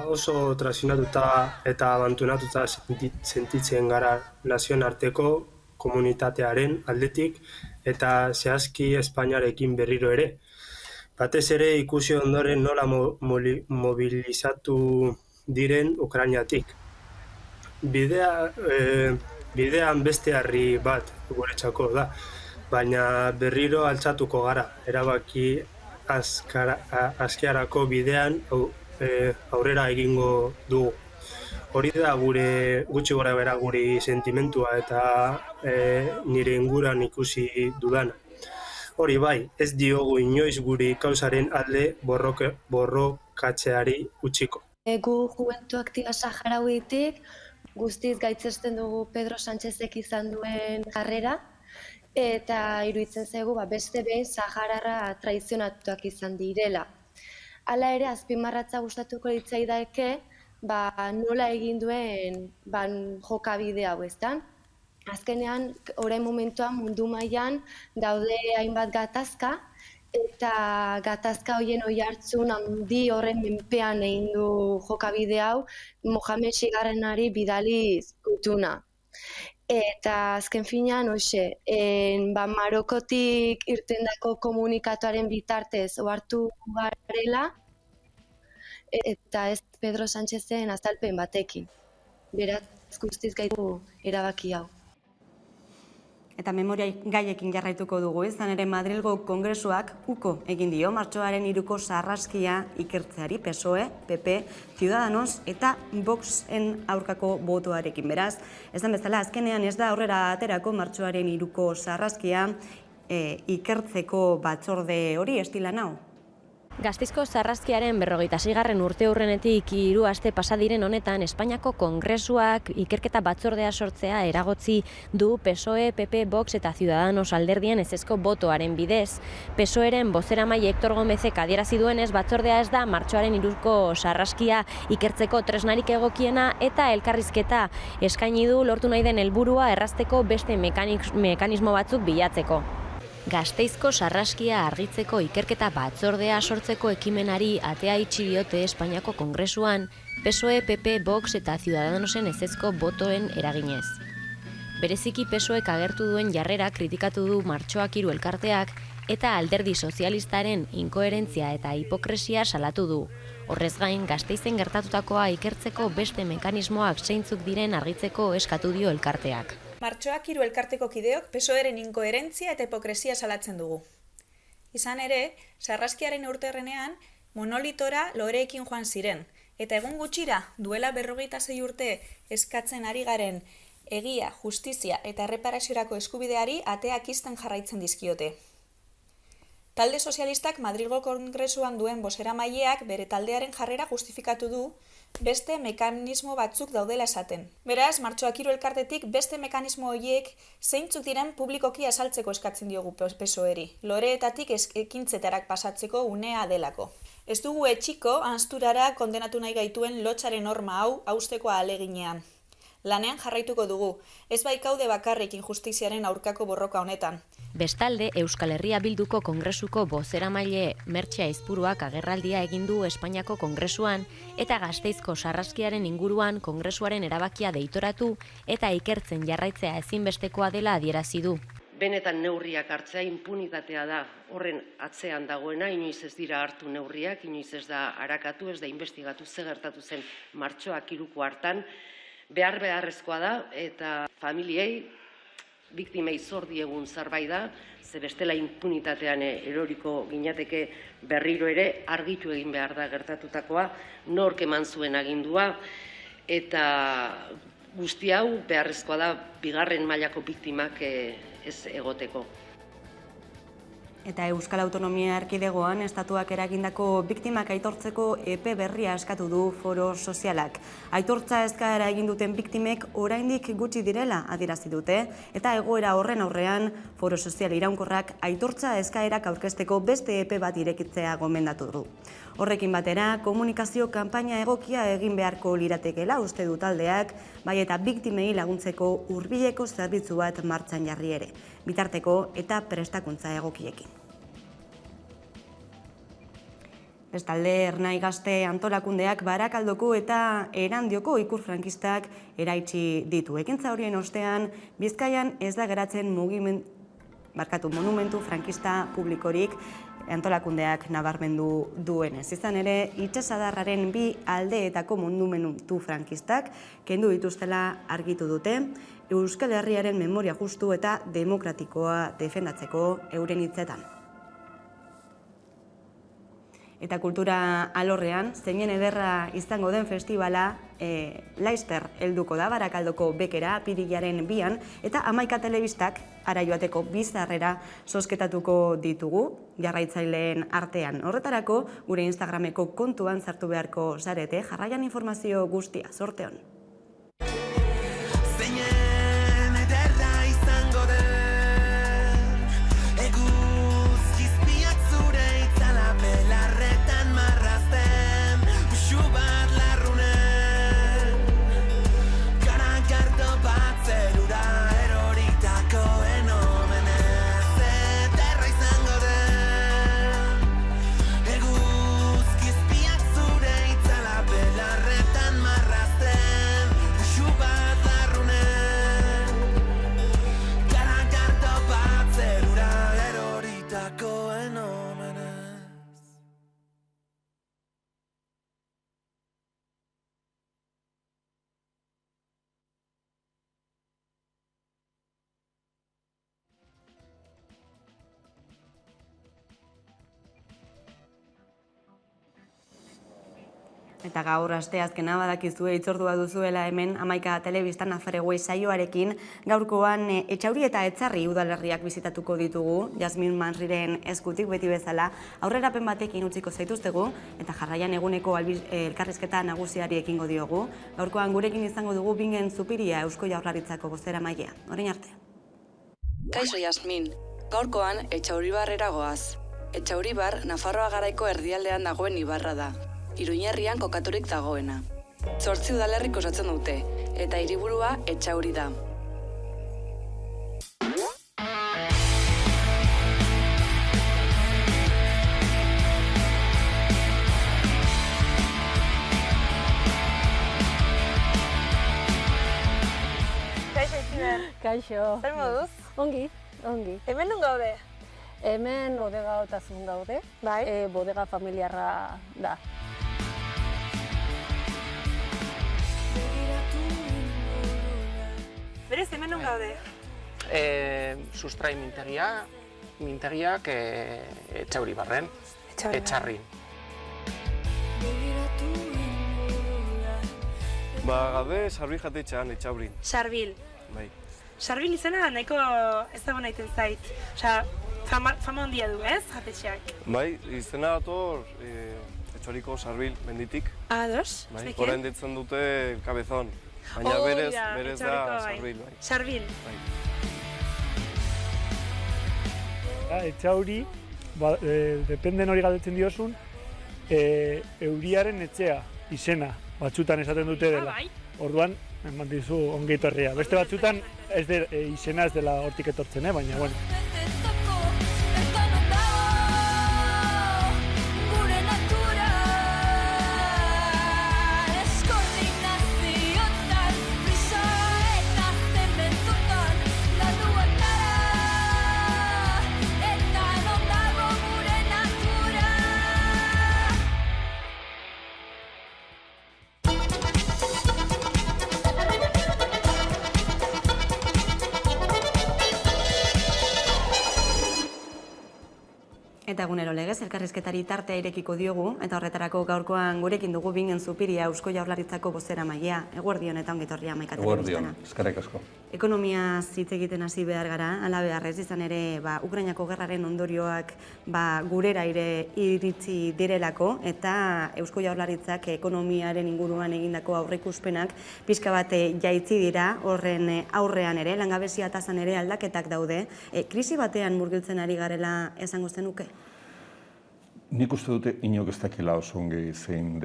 Oso trasionatuta eta abandonatuta sentitzen gara nazioarteko komunitatearen aldetik eta zehazki Espainiarekin berriro ere. Batez ere ikusi ondoren nola mobilizatu diren Ukrainatik. Bidean beste harri bat guretzako da, baina berriro altzatuko gara, erabaki azkarako bidean aurrera egingo dugu. Hori da gutxi gora bera guri sentimentua eta nire inguran ikusi dudana. Hori bai, ez diogu inoiz guri kausaren alde borrokatzeari utziko. Gu Juventud Aktiba Saharauitik guztiz gaitzesten dugu Pedro Sánchezek izan duen jarrera, eta iruditzen zaigu beste behin Sahararra traizionatuak izan direla. Hala ere, azpimarratza gustatuko litzaidake nola egin duen jokabide hau, ezta? Azkenean, orain momentuan mundu mailan daude hainbat gatazka, eta gatazka horien oihartzun handi horren menpean egin du jokabide hau Mohamed VI bidaliz gutuna. Eta azken finean, Marokotik irtendako komunikatuaren bitartez ohartu garela, eta ez Pedro Sánchezen azalpen batekin. Beraz, guztiz gaitu erabaki hau. Eta memoria gaiekin jarraituko dugu, izan ere Madrilgo Kongresuak uko egin dio martxoaren 3ko sarraskia ikertzeari PSOE, PP, Ciudadanos eta Voxen aurkako botoarekin. Beraz, esan bezala azkenean ez da aurrera aterako martxoaren 3ko sarraskia ikertzeko batzorde hori estilan hau. Gasteizko sarraskiaren 46. urteurrenetik 3 aste pasa diren honetan Espainiako Kongresuak ikerketa batzordea sortzea eragotzi du PSOE, PP, Vox eta Ciudadanos alderdien ezezko botoaren bidez. PSOEren bozeramaile Hector Gómezek adierazi duenez batzordea ez da martxoaren 3ko sarraskia ikertzeko tresnarik egokiena eta elkarrizketa eskaini du lortu nahi den helburua errazteko beste mekanismo batzuk bilatzeko. Gasteizko sarraskia argitzeko ikerketa batzordea sortzeko ekimenari atea itxi diote Espainiako Kongresuan PSOE, PP, Vox eta Ciudadanosen ezezko botoen eraginez. Bereziki PSOEk agertu duen jarrera kritikatu du martxoak 3 elkarteak eta alderdi sozialistaren inkoherentzia eta hipokresia salatu du. Horrez gain, Gasteizen gertatutakoa ikertzeko beste mekanismoak zeintzuk diren argitzeko eskatu dio elkarteak. Martxoak 3 elkarteko kideok PSOEren inkoherentzia eta hipokresia salatzen dugu. Izan ere, sarraskiaren urterrenean monolitora loreekin joan ziren, eta egun gutxira duela 46 urte eskatzen ari garen egia, justizia eta erreparaziorako eskubideari ateak ixten jarraitzen dizkiote. Talde sozialistak Madrilgo Kongresuan duen bozeramaileak bere taldearen jarrera justifikatu du beste mekanismo batzuk daudela esaten. Beraz, martxoak 3 elkartetik beste mekanismo horiek zeintzuk diren publikoki azaltzeko eskatzen diogu PSOEri, loreetatik ekintzetarak pasatzeko unea delako. Ez dugu etxiko hansturara kondenatu nahi gaituen lotsaren norma hau hausteko ahaleginean. Lanean jarraituko dugu, ez baikaude bakarrik injustiziaren aurkako borroka honetan. Bestalde, Euskal Herria Bilduko Kongresuko bozeramaile Mertxe Aizpuruak agerraldia egin du Espainiako Kongresuan eta Gasteizko sarraskiaren inguruan Kongresuaren erabakia deitoratu eta ikertzen jarraitzea ezinbestekoa dela adierazi du. Benetan neurriak hartzea inpunitatea da horren atzean dagoena, inoiz ez dira hartu neurriak, inoiz ez da arakatu, ez da investigatu ze gertatu zen martxoak 3ko hartan, beharrezkoa da eta familiei, biktimei zor diegun zerbait da, ze bestela impunitatean eroriko ginateke berriro ere argitu egin behar da gertatutakoa, nork eman zuen agindua, eta guzti hau beharrezkoa da bigarren mailako biktimak ez egoteko. Eta Euskal Autonomia Erkidegoan estatuak eragindako biktimak aitortzeko epe berria eskatu du Foro Sozialak. Aitortza eskaera egin duten biktimek oraindik gutxi direla adierazi dute eta egoera horren aurrean Foro Sozial iraunkorrak aitortza eskaerak aurkezteko beste epe bat irekitzea gomendatu du. Horrekin batera, komunikazio kanpaina egokia egin beharko liratekeela uste du taldeak, bai eta biktimei laguntzeko hurbileko zerbitzu bat martxan jarri ere, bitarteko eta prestakuntza egokiekin. Bestalde, Ernai Gazte antolakundeak Barakaldoko eta Erandioko ikur frankistak eraitsi ditu. Ekintza horien ostean, Bizkaian ez da geratzen monumentu frankista publikorik antolakundeak nabarmendu duenez. Izan ere, itsasadarraren 2 aldeetako monumentu frankistak kendu dituztela argitu dute, Euskal Herriaren memoria justu eta demokratikoa defendatzeko euren hitzetan. Eta kultura alorrean, zeinen ederra izango den festivala laizter helduko da Barakaldoko Bekera apirilaren 2an eta 11 telebistak hara joateko 2 sarrera zozketatuko ditugu jarraitzaileen artean. Horretarako, gure Instagrameko kontuan sartu beharko zarete, jarraian informazio guztia, zorte hon. Eta gaur asteazkena badakizue hitzordua duzuela hemen Hamaika Telebistan Aferegoi saioarekin gaurkoan Etxauri eta Etzarri udalerriak bizitatuko ditugu, Jasmin Manriren eskutik beti bezala aurrerapen batekin utziko zaituztegu eta jarraian eguneko elkarrizketa nagusiari ekingo diogu. Gaurkoan gurekin izango dugu Bingen Zupiria Eusko Jaurlaritzako bozeramailea. Orain arte. Kaixo Jasmin, gaurkoan Etxauribarrera goaz. Etxauribar Nafarroa garaiko erdialdean dagoen ibarra da. Iruñerrian kokaturik dagoena. 8 udalerrik osatzen dute, eta hiriburua Etxauri da. Kaixo, Itziber. Kaixo. Zer moduz? Ongi. Hemen nun gaude? Hemen bodega otasun gaude. Bai. Bodega familiarra da. Berez, hemen nun gaude? Sustrai mintegiak Etxauribarren, Etxarrin. Gaude Sarbil jatetxean, Etxaurin. Sarbil. Bai. Sarbil izena nahiko ezagun egiten zait. Osea, fama handia du, ez, jatetxeak? Bai, izena dator Etxoriko Sarbil menditik. Ados, bai, orain ditzen dute Cabezon. Baina berez da Sarbil. Bai. Sarbil. Bai. Etxauri, dependen hori galdetzen diozun, euriaren etxea, izena, batzutan esaten dute dela. Orduan, eman dizu ongi etorria. Beste batzutan izena ez dela hortik etortzen, baina, bueno. Eta egunero legez, elkarrizketari tartea irekiko diogu, eta horretarako gaurkoan gurekin dugu Bingen Zupiria Eusko Jaurlaritzako bozeramailea. Eguerdion eta ongi etorria Hamaika Telebistana. Eguerdion, eskerrik asko. Ekonomia hitz egiten hasi behar gara, hala beharrez izan ere, Ukrainako gerraren ondorioak gurera iritsi direlako, eta Eusko Jaurlaritzak ekonomiaren inguruan egindako aurreikuspenak pixka bat jaitsi dira, horren aurrean ere, langabezia tasan ere aldaketak daude. Krisi batean murgiltzen ari garela esango zenuke? Nik uste dute inok ez dakila oso ongi zein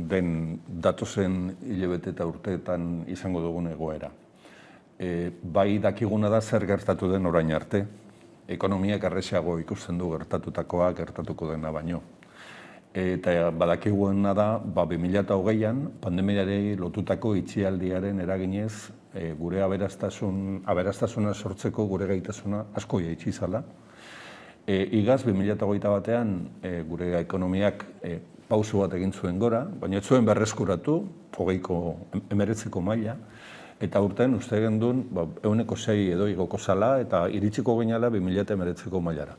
den datozen hilabete eta urteetan izango dugun egoera. Bai dakiguna da zer gertatu den orain arte. Ekonomiak erresago ikusten du gertatutakoa gertatuko dena baino. Eta badakiguena da 2020an pandemiari lotutako itxialdiaren eraginez gure aberastasuna sortzeko gure gaitasuna asko jaitsi zala. Igaz, 2021an gure ekonomiak pauso bat egin zuen gora, baina ez zuen berreskuratu, 19ko maila, eta urten uste gendun 6% edo igoko zala eta iritsiko ginala 2019ko mailara.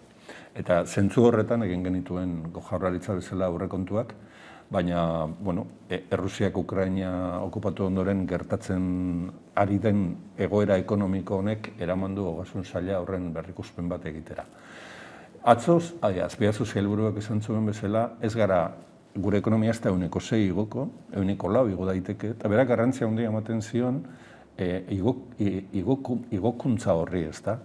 Eta zentzu horretan egin genituen Jaurlaritza bezala aurrekontuak, baina, Errusiak Ukraina okupatu ondoren gertatzen ari den egoera ekonomiko honek eraman du ogasun saila horren berrikuspen bat egitera. Atzoz, Azpiazu sailburuak esan zuen bezala, ez gara gure ekonomia ez da 6% igoko, 4% igo daiteke, eta berak garrantzia handia ematen zion igokuntza horri, ez da.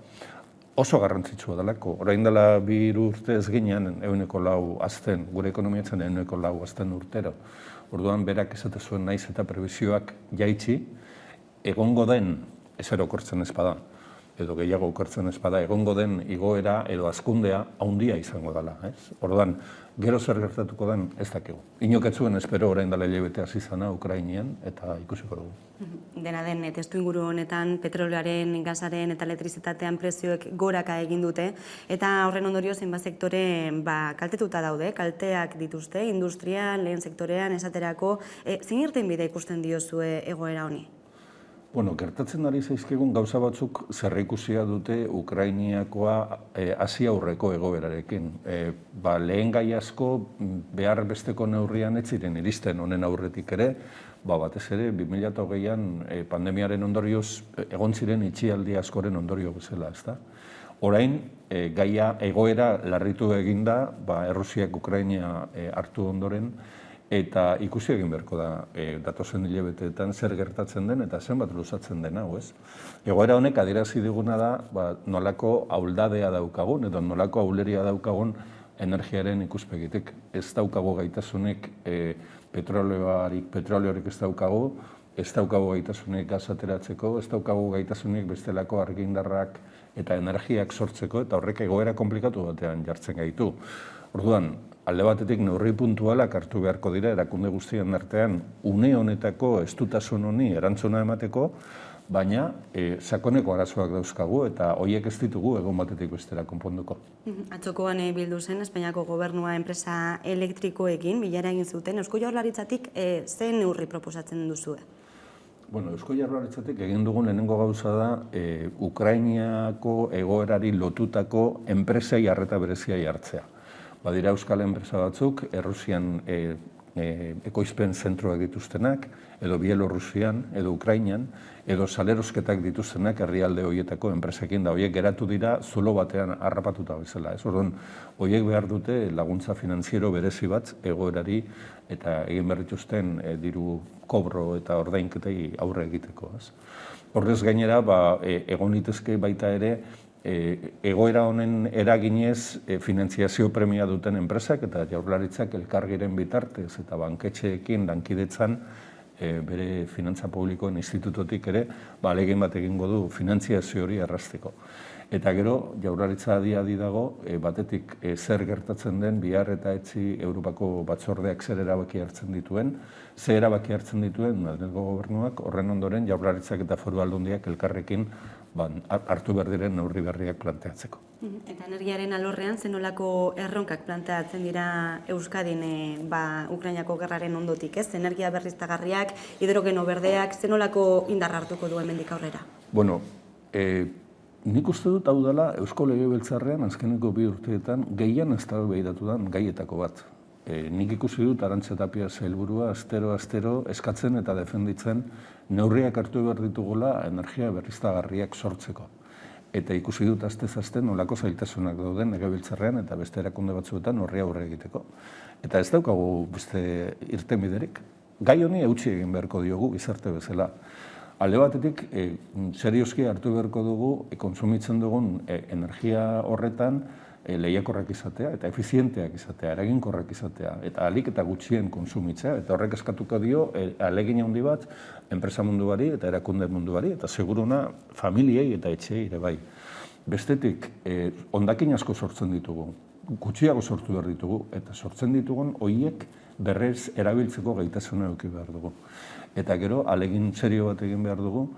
Oso garrantzitsua delako. Orain dela 2 urte ez ginean 4% azten, gure ekonomia zen 4% azten urtero. Orduan berak esate zuen naiz eta prebizioak jaitsi, egongo den ez erokortzen ez bada, edo gehiago okertzen ez bada, egongo den igoera edo hazkundea handia izango dela. Orduan, gero zer gertatuko den ez dakigu. Inok ez zuen espero orain dela hilabete hasi zana Ukrainian eta ikusiko dugu. Dena den, testuinguru honetan petrolioaren, gasaren eta elektrizitatean prezioek goraka egin dute, eta horren ondorio zenbat sektore kaltetuta daude, kalteak dituzte, industrian, lehen sektorean, esaterako, zein irtenbide ikusten diozue egoera honi? Bueno, gertatzen ari zaizkigun gauza batzuk zerrikusia dute Ukrainiakoa hasi aurreko egoerarekin. Lehen gai asko behar besteko neurrian ez ziren iristen honen aurretik ere, batez ere 2020an pandemiaren ondorioz egon ziren itxialdi askoren ondorio bezala, ezta? Orain, gaia egoera larritu eginda, Errusiak Ukraina hartu ondoren, eta ikusi egin beharko da datozen hilabeteetan zer gertatzen den eta zenbat luzatzen den hau, ez? Egoera honek adierazi diguna da nolako ahuldadea daukagun edo nolako ahuleria daukagun energiaren ikuspegitik. Ez daukagu gaitasunik petroleorik ez daukagu gaitasunik gas ateratzeko, ez daukagu gaitasunik bestelako argindarrak eta energiak sortzeko, eta horrek egoera komplikatu batean jartzen gaitu. Orduan, alde batetik neurri puntualak hartu beharko dira erakunde guztien artean une honetako estutasun honi erantzuna emateko, baina sakoneko arazoak dauzkagu eta horiek ez ditugu egon batetik bestera konponduko. Atzokoan bildu zen Espainiako gobernua enpresa elektrikoekin bilara egin zuten. Eusko Jaurlaritzatik zen neurri proposatzen duzue? Eusko Jaurlaritzatik egin dugun lehenengo gauza da Ukrainiako egoerari lotutako enpresei arreta bereziai hartzea. Badira euskal enpresa batzuk, Errusian ekoizpen zentroak dituztenak, edo Bielorrusian, edo Ukrainian, edo salerosketak dituztenak herrialde horietako enpresekin da. Horiek geratu dira zulo batean harrapatuta bezala. Orduan, horiek behar dute laguntza finanziero berezi bat egoerari eta egin behar dituzten diru kobro eta ordainketei aurre egiteko. Horrez gainera, egon litezke baita ere, egoera honen eraginez finantziazio premia duten enpresak eta Jaurlaritzak elkargiren bitartez eta banketxeekin lankidetzan bere finantza publikoen institutotik ere ahalegin bat egingo du finantziazio hori errazteko. Eta gero, Jaurlaritza adi dago, batetik zer gertatzen den bihar eta etzi Europako batzordeak zer erabaki hartzen dituen, zer erabaki hartzen dituen Madrilgo gobernuak, horren ondoren Jaurlaritzak eta Foru Aldundiak elkarrekin hartu behar diren neurri berriak planteatzeko. Eta energiaren alorrean zenolako erronkak planteatzen dira Euskadin Ukrainako gerraren ondotik, ez? Energia berriztagarriak, hidrogeno berdeak, zenolako indarra hartuko du hemendik aurrera? Nik uste dut hau dela Eusko Legebiltzarrean azkeneko 2 urteetan gehien eztabaidatu den gaietako bat. Nik ikusi dut Arantxa Tapia sailburua astero eskatzen eta defenditzen neurriak hartu behar ditugula energia berriztagarriak sortzeko. Eta ikusi dut astez-aste nolako zailtasunak dauden Legebiltzarrean eta beste erakunde batzuetan horri aurre egiteko. Eta ez daukagu beste irtenbiderik. Gai honi eutsi egin beharko diogu gizarte bezala. Alde batetik, serioski hartu beharko dugu kontsumitzen dugun energia horretan lehiakorrak izatea eta efizienteak izatea, eraginkorrak izatea eta ahalik eta gutxien kontsumitzea eta horrek eskatuko dio ahalegin handi bat enpresa munduari eta erakunde munduari eta seguruna familiei eta etxeei ere bai. Bestetik, hondakin asko sortzen ditugu, gutxiago sortu behar ditugu eta sortzen ditugun horiek berrez erabiltzeko gaitasuna eduki behar dugu. Eta gero, ahalegin serio bat egin behar dugu,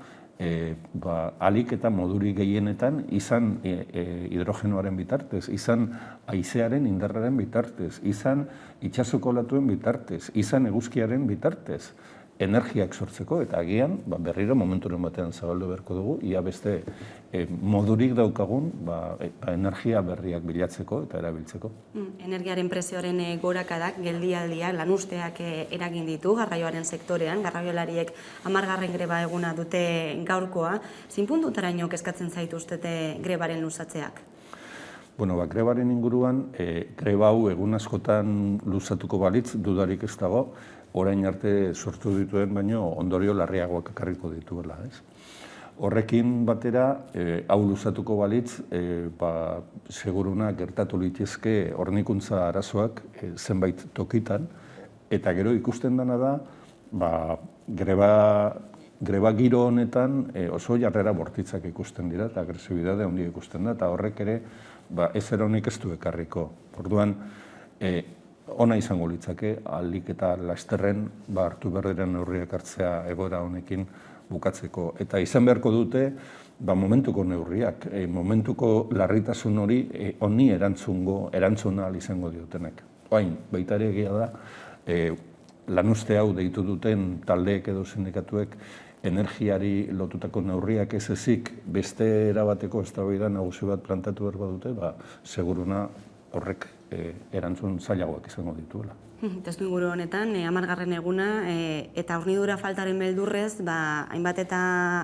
ahalik eta moduri gehienetan izan hidrogenoaren bitartez, izan haizearen indarraren bitartez, izan itsasoko olatuen bitartez, izan eguzkiaren bitartez, energiak sortzeko eta agian berriro momenturen batean zabaldu beharko dugu, ia beste modurik daukagun energia berriak bilatzeko eta erabiltzeko. Energiaren prezioaren gorakadak, geldialdiak, lanuzteak eragin ditu garraioaren sektorean, garraiolariek 10. greba eguna dute gaurkoa. Zein puntutaraino kezkatzen zaituztete grebaren luzatzeak? Grebaren inguruan, greba hau egun askotan luzatuko balitz, dudarik ez dago, orain arte sortu dituen baino ondorio larriagoak ekarriko dituela. Horrekin batera, hau luzatuko balitz, seguruna gertatu litezke hornikuntza arazoak zenbait tokitan, eta gero ikusten dena da, greba giro honetan oso jarrera bortitzak ikusten dira, eta agresibidade handia ikusten da, eta horrek ere ez eronik ez du ekarriko. Orduan, ona izango litzake, ahalik eta lasterren hartu behar diren neurriak hartzea egoera honekin bukatzeko. Eta izan beharko dute momentuko neurriak, momentuko larritasun honi erantzuna izango diotenek. Oain, baita ere egia da, lanuzte hau deitu duten taldeek edo sindikatuek energiari lotutako neurriak ez ezik beste erabateko eztabaida nagusi bat plantatu behar badute, seguruna horrek erantzun zailagoak izango dituela. Testu inguru honetan, 10. eguna, eta hornidura faltaren beldurrez, hainbat eta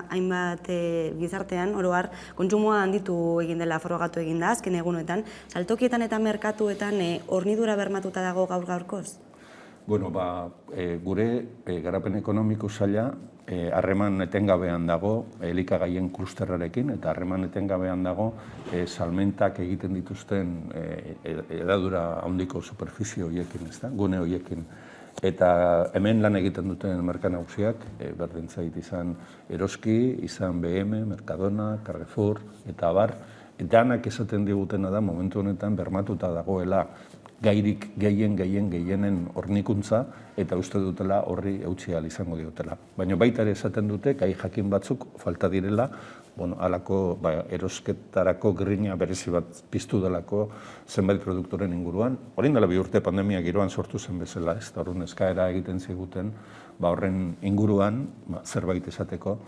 hainbat gizartean, oro har, kontsumoa handitu egin dela, frogatu egin da, azken egunetan, saltokietan eta merkatuetan hornidura bermatuta dago gaur-gaurkoz? Bueno, gure garapen ekonomiko saila harreman etengabean dago elikagaien klusterrarekin eta harreman etengabean dago salmentak egiten dituzten hedadura handiko superfizio horiekin, gune horiekin. Eta hemen lan egiten duten merka nagusiak, berdin zait izan Eroski, izan BM, Mercadona, Carrefour eta abar, danak esaten digutena da momentu honetan bermatuta dagoela gairik gehienen hornikuntza eta uste dutela horri eutsi ahal izango diotela. Baina baita ere esaten dute gai jakin batzuk falta direla, halako erosketarako grina berezi bat piztu delako zenbait produktoren inguruan. Orain dela 2 urte pandemia giroan sortu zen bezala, ez da horren eskaera egiten ziguten horren inguruan zerbait esateko,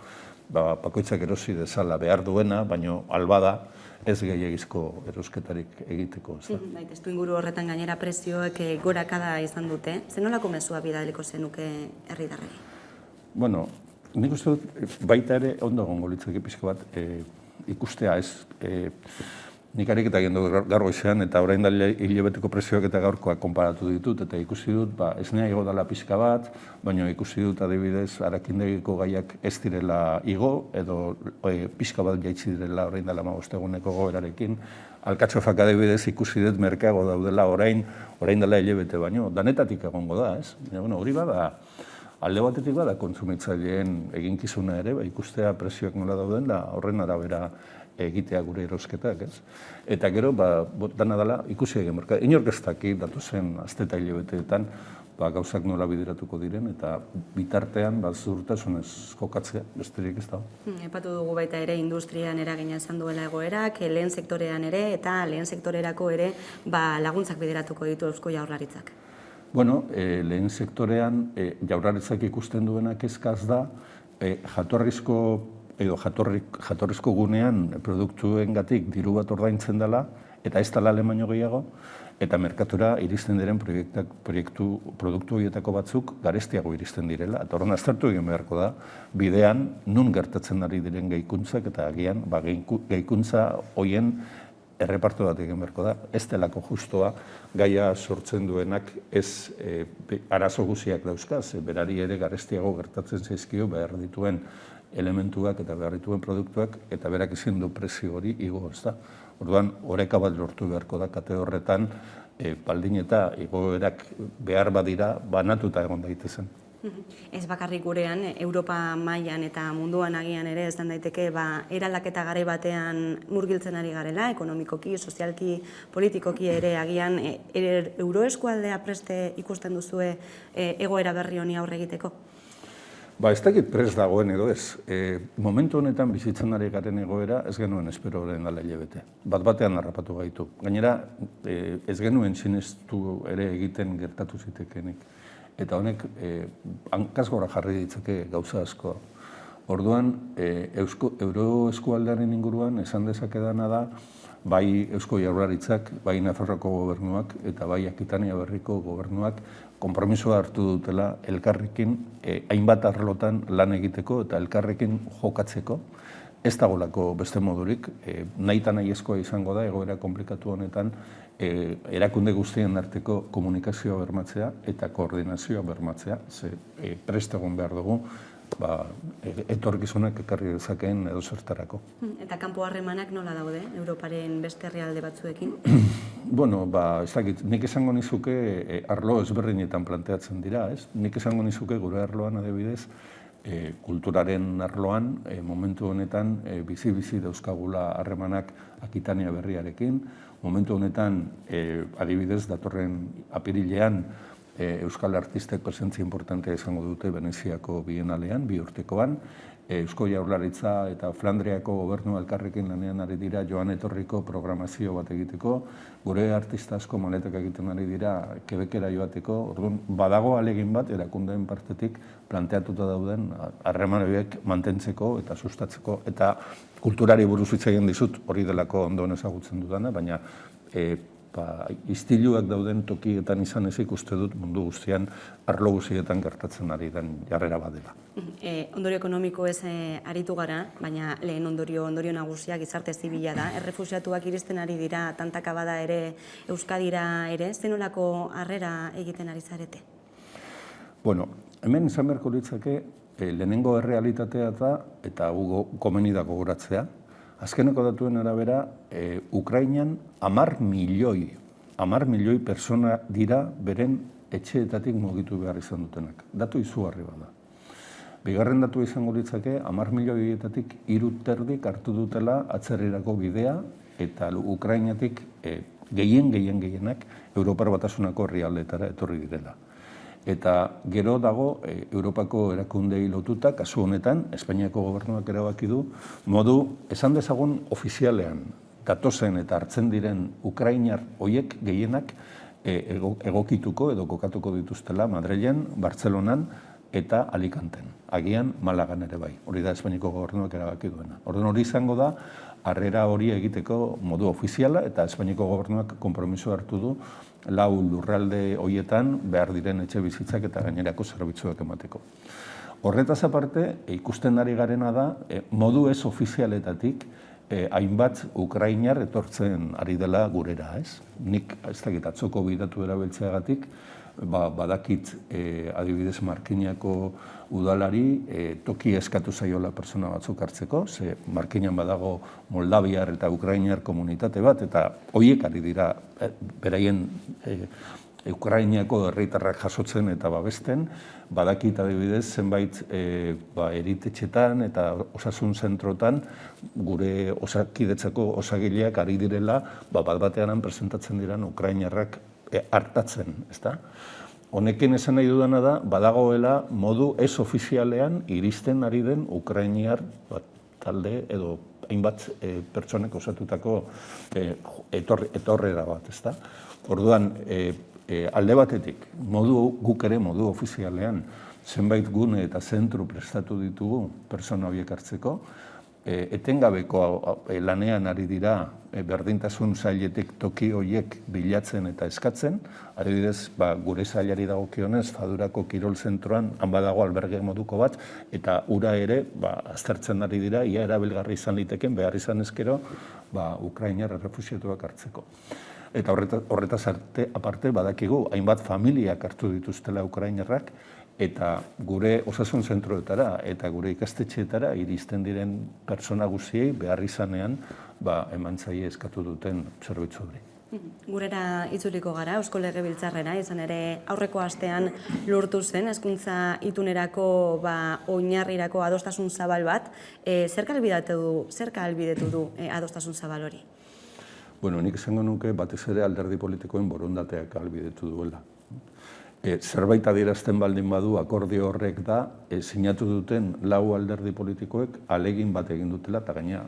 bakoitzak erosi dezala behar duena, baina albada ez gehiagizko erosketarik egiteko. Testu inguru horretan gainera prezioek gorakada izan dute. Zenolako mezua bidaliko zenuke herritarrei? Bueno, nik uste dut baita ere ondo egongo litzake pixka bat ikustea ez. Nik ariketa egin dut gaur goizean eta orain da hilabeteko prezioak eta gaurkoak konparatu ditut eta ikusi dut esnea igo dela pixka bat, baina ikusi dut adibidez arakindegiko gaiak ez direla igo edo pixka bat jaitsi direla orain dela 15 eguneko goerarekin. Alkatxofak adibidez ikusi dut merkeago daudela orain dela hilabete baino, danetatik egongo da, ez? Hori bada, alde batetik bada kontsumitzaileen eginkizuna ere, ikustea prezioak nola dauden da horren arabera egitea gure erosketak, ez? Eta gero, dana dela ikusi egin merkatu. Inork ez daki datozen aste eta hilabeteetan gauzak nola bideratuko diren eta bitartean ziurtasunez jokatzea, besterik ez dago. Epatu dugu baita ere industrian eragina izan duela egoerak, lehen sektorean ere eta lehen sektorerako ere laguntzak bideratuko ditu Eusko Jaurlaritzak. Bueno, lehen sektorean Jaurlaritzak ikusten duena kezkaz da jatorrizko gunean produktuengatik diru bat ordaintzen dela eta ez dela lehen baino gehiago, eta merkatura iristen diren produktu horietako batzuk garestiago iristen direla. Eta horren aztertu egin beharko da, bidean nun gertatzen ari diren gehikuntzak eta agian gehikuntza horien errepartu bat egin beharko da. Ez delako justoa gaia sortzen duenak ez arazo guziak dauzkaz, berari ere garestiago gertatzen zaizkio behar dituen elementuak eta behar dituen produktuak eta berak ezin du prezio hori igo, ez da. Orduan, oreka bat lortu beharko da kate horretan, baldin eta igoerak behar badira banatuta egon daitezen. Ez bakarrik gurean, Europa mailan eta munduan agian ere esan daiteke eraldaketa garai batean murgiltzen ari garela, ekonomikoki, sozialki, politikoki ere agian euroeskualdea preste ikusten duzue egoera berri honi aurre egiteko? Ez dakit prest dagoen edo ez. Momentu honetan bizitzen ari garen egoera ez genuen espero horren dela hilabete. Bat-batean harrapatu gaitu. Gainera, ez genuen sinestu ere egiten gertatu zitekenik. Eta honek hankaz gora jarri ditzake gauza asko. Orduan, euroeskualdearen inguruan esan dezakedana da, bai Eusko Jaurlaritzak, bai Nafarroako gobernuak eta bai Akitania Berriko gobernuak konpromisoa hartu dutela elkarrekin hainbat arlotan lan egiteko eta elkarrekin jokatzeko. Ez dagolako beste modurik, nahi eta nahiezkoa izango da egoera komplikatu honetan erakunde guztien arteko komunikazioa bermatzea eta koordinazioa bermatzea, prest egon behar dugu, etorkizunak ekarri dezakeen edo zertarako. Eta kanpo harremanak nola daude, Europaren beste herrialde batzuekin? Bueno, ez dakit, nik esango nizuke arlo ezberdinetan planteatzen dira, ez? Nik esango nizuke gure arloan adibidez, kulturaren arloan, momentu honetan bizi-bizi dauzkagula harremanak Akitania Berriarekin, momentu honetan adibidez datorren apirilean euskal artistek presentzia importantea izango dute Veneziako Bienalean, 2 urtekoan. Eusko Jaurlaritza eta Flandriako gobernu elkarrekin lanean ari dira joan etorriko programazio bat egiteko. Gure artista asko maletak egiten ari dira Quebecera joateko. Orduan, badago ahalegin bat erakundeen partetik planteatuta dauden harreman horiek mantentzeko eta sustatzeko. Eta kulturari buruz hitz egin dizut, hori delako ondoen ezagutzen dudana, baina istiluak dauden tokietan izan ezik uste dut mundu guztian arlo guztietan gertatzen ari den jarrera badela. Ondorio ekonomiko ez aritu gara, baina lehen ondorio nagusia gizarte zibila da. Errefuxiatuak iristen ari dira, tantaka bada ere Euskadira ere, zenolako harrera egiten ari zarete? Bueno, hemen izan beharko litzake lehenengo errealitatea eta komeni da gogoratzea. Azkeneko datuen arabera, Ukrainan 10 milioi persona dira beren etxeetatik mugitu behar izan dutenak. Datu izugarri bada. Bigarren datu izango litzake, 10 milioietatik 3/4 hartu dutela atzerrirako bidea eta Ukrainatik gehienak Europar Batasunako herrialdeetara etorri direla. Eta gero dago Europako erakundei lotuta, kasu honetan, Espainiako gobernuak erabaki du, modu esan dezagun ofizialean datozen eta hartzen diren ukrainar hoiek gehienak egokituko edo kokatuko dituztela Madrilen, Bartzelonan eta Alicanten. Agian Malagan ere bai. Hori da Espainiako gobernuak erabaki duena. Orduan hori izango da harrera hori egiteko modu ofiziala eta Espainiako gobernuak konpromiso hartu du 4 lurralde hoietan behar diren etxe bizitzak eta gainerako zerbitzuak emateko. Horretaz aparte, ikusten ari garena da, modu ez ofizialetatik hainbat ukrainar etortzen ari dela gurera, ez? Nik ez dakit atzoko bidatu erabiltzeagatik, badakit adibidez Markinako udalari toki eskatu zaiola persona batzuk hartzeko, ze Markinan badago moldaviar eta ukrainar komunitate bat, eta horiek ari dira beraien Ukrainako herritarrak jasotzen eta babesten, badakit adibidez zenbait eritetxetan eta osasun zentrotan gure osakidetzako osagileak ari direla bat batean presentatzen diren ukrainarrak hartatzen, ezta? Honekin esan nahi dudana da, badagoela modu ez ofizialean iristen ari den ukrainiar talde edo hainbat pertsonek osatutako etorrera bat, ezta? Orduan, alde batetik, guk ere modu ofizialean zenbait gune eta zentru prestatu ditugu persona horiek hartzeko, etengabeko lanean ari dira berdintasun sailetik toki horiek bilatzen eta eskatzen, adibidez, gure sailari dagokionez, Fadurako kirol zentroan, han badago alberge moduko bat, eta ura ere aztertzen ari dira, ia erabilgarri izan liteken, behar izan ezkero, ukrainar errefuxiatuak hartzeko. Eta horretaz aparte badakigu, hainbat familiak hartu dituztela ukrainarrak, eta gure osasun zentroetara eta gure ikastetxeetara iristen diren pertsona guztiei behar izanean eman zaie eskatu duten zerbitzu hori. Gurera itzuliko gara, Eusko Legebiltzarrera, izan ere aurreko astean lortu zen, hezkuntza itunerako oinarrirako adostasun zabal bat. Zerka ahalbidetu du adostasun zabal hori? Bueno, nik esango nuke batez ere alderdi politikoen borondateak ahalbidetu duela. Zerbait adierazten baldin badu akordio horrek da, sinatu duten 4 alderdi politikoek alegin bat egin dutela, eta gaina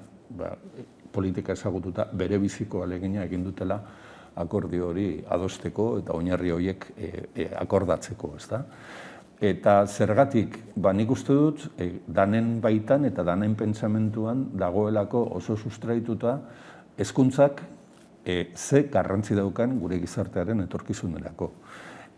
politika ezagututa bere biziko alegina egin dutela akordio hori adosteko eta oinarri horiek akordatzeko, ezta? Eta zergatik, nik uste dut, danen baitan eta danen pentsamentuan dagoelako oso sustraituta hezkuntzak ze garrantzi daukan gure gizartearen etorkizunerako.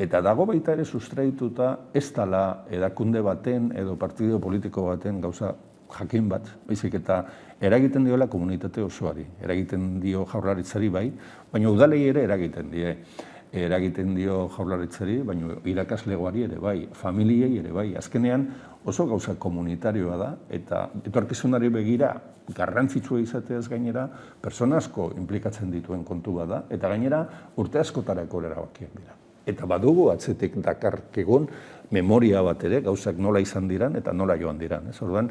Eta dago baita ere sustraituta ez dela edakunde baten edo partido politiko baten gauza jakin bat, baizik eta eragiten diola komunitate osoari, eragiten dio Jaurlaritzari bai, baina udalei ere eragiten die. Eragiten dio Jaurlaritzari, baina irakaslegoari ere bai, familiei ere bai. Azkenean oso gauza komunitarioa da, eta etorkizunari begira garrantzitsua izateaz gainera, pertsona asko inplikatzen dituen kontu bada, eta gainera urte askotarako erabakiak dira. Eta badugu atzetik dakarkegun memoria bat ere, gauzak nola izan diran eta nola joan diran. Orduan,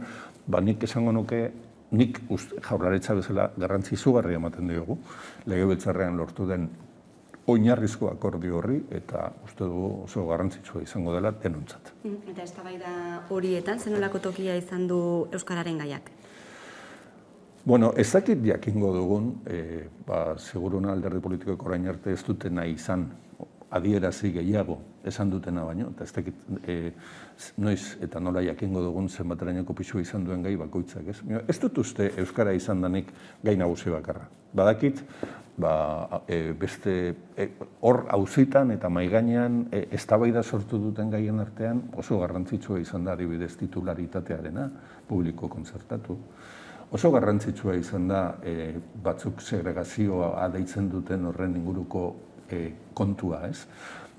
nik esango nuke, nik Jaurlaritza bezala garrantzi izugarria ematen diogu, Legebiltzarrean lortu den oinarrizko akordio horri eta uste dugu oso garrantzitsua izango dela denontzat. Eta eztabaida horietan zenolako tokia izan du euskararen gaiak? Bueno, ez dakit jakingo dugun, seguruna alderdi politikoek orain arte ez dute nahi izan adierazi gehiago esan dutena baino, eta ez dakit noiz eta nola jakingo dugun zenbaterainoko pisua izan duen gai bakoitzak, ez? Ez dut uste euskara izan danik gai nagusi bakarra. Badakit, beste hor auzitan eta maigainean eztabaida sortu duten gaien artean oso garrantzitsua izan da adibidez titularitatearena, publiko kontzertatu. Oso garrantzitsua izan da batzuk segregazioa deitzen duten horren inguruko kontua, ez?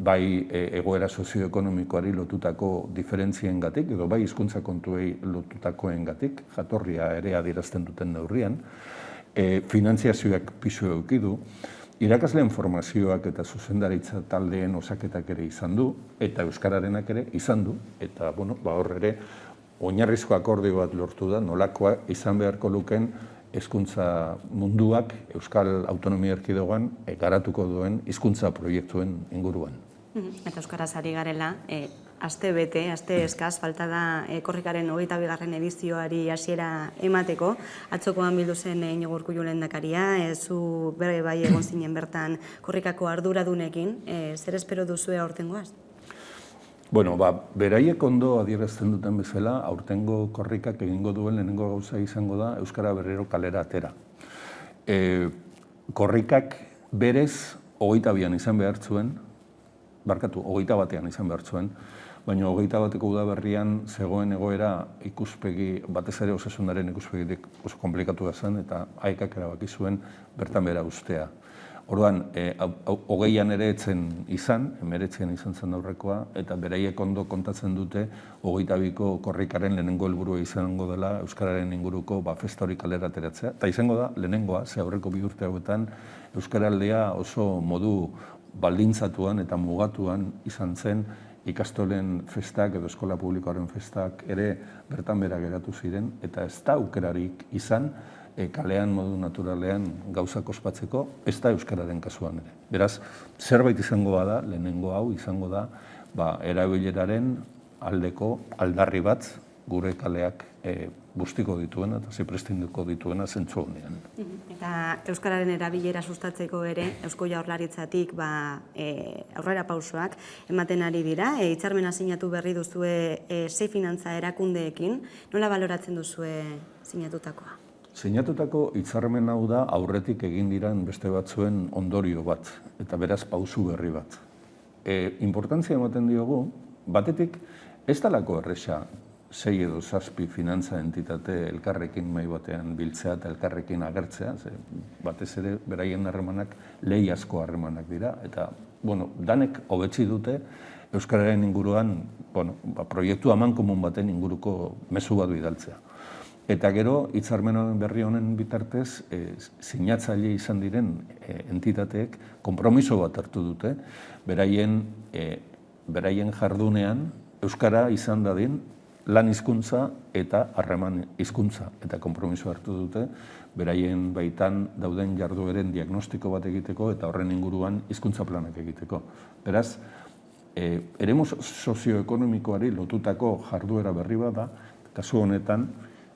Bai egoera sozioekonomikoari lotutako diferentziengatik edo bai hizkuntza kontuei lotutakoengatik, jatorria ere adierazten duten neurrian, finantziazioak pisu eduki du, irakasleen formazioak eta zuzendaritza taldeen osaketak ere izan du, eta euskararenak ere izan du, eta hor ere oinarrizko akordio bat lortu da, nolakoa izan beharko luken hezkuntza munduak Euskal Autonomia Erkidegoan garatuko duen hizkuntza proiektuen inguruan. Eta euskaraz ari garela, aste bete, aste eskaz, falta da korrikaren 22. edizioari hasiera emateko. Atzokoan bildu zen Iñigo Urkullu lehendakaria, zu bere bai egon zinen bertan korrikako arduradunekin, zer espero duzue aurtengoaz? Bueno, beraiek ondo adierazten duten bezala, aurtengo korrikak egingo duen lehenengo gauza izango da euskara berriro kalera atera. Korrikak berez 22an izan behar zuen, 21an izan behar zuen, baina 21ko udaberrian zegoen egoera ikuspegi, batez ere osasunaren ikuspegitik oso komplikatua zen eta haikak erabaki zuen bertan bera ustea. Orduan, 20an ere etzen izan, 19an izan zen aurrekoa, eta beraiek ondo kontatzen dute 22ko korrikaren lehenengo helburua izango dela euskararen inguruko festa hori kalera ateratzea. Eta izango da, lehenengoa, ze aurreko 2 urte hauetan, euskaraldea oso modu baldintzatuan eta mugatuan izan zen ikastolen festak edo eskola publikoaren festak ere bertan bera geratu ziren, eta ez da aukerarik izan kalean modu naturalean gauzak ospatzeko, ez da euskararen kasuan ere. Beraz, zerbait izango da, lehenengo hau izango da, erabileraren aldeko aldarri bat gure kaleak bustiko dituena eta ziprestinduko dituena zentzu honean. Eta euskararen erabilera sustatzeko ere, Eusko Jaurlaritzatik aurrera pausoak ematen ari dira. Hitzarmena sinatu berri duzue sei finantza erakundeekin. Nola baloratzen duzue sinatutakoa? Sinatutako hitzarmen hau da aurretik egin diran beste batzuen ondorio bat, eta beraz pausu berri bat. Importantzia ematen diogu, batetik ez dalako erresa 6 edo 7 finantza entitate elkarrekin mahai batean biltzea eta elkarrekin agertzea, batez ere beraien harremanak lehi asko harremanak dira, eta danek hobetsi dute euskararen inguruan proiektu amankomun baten inguruko mezu bat bidaltzea. Eta gero, hitzarmen berri honen bitartez, sinatzaile izan diren entitateek konpromiso bat hartu dute, beraien jardunean euskara izan dadin lan hizkuntza eta harreman hizkuntza. Eta konpromiso hartu dute, beraien baitan dauden jardueren diagnostiko bat egiteko eta horren inguruan hizkuntza planak egiteko. Beraz, eremu sozioekonomikoari lotutako jarduera berri bat da, kasu honetan,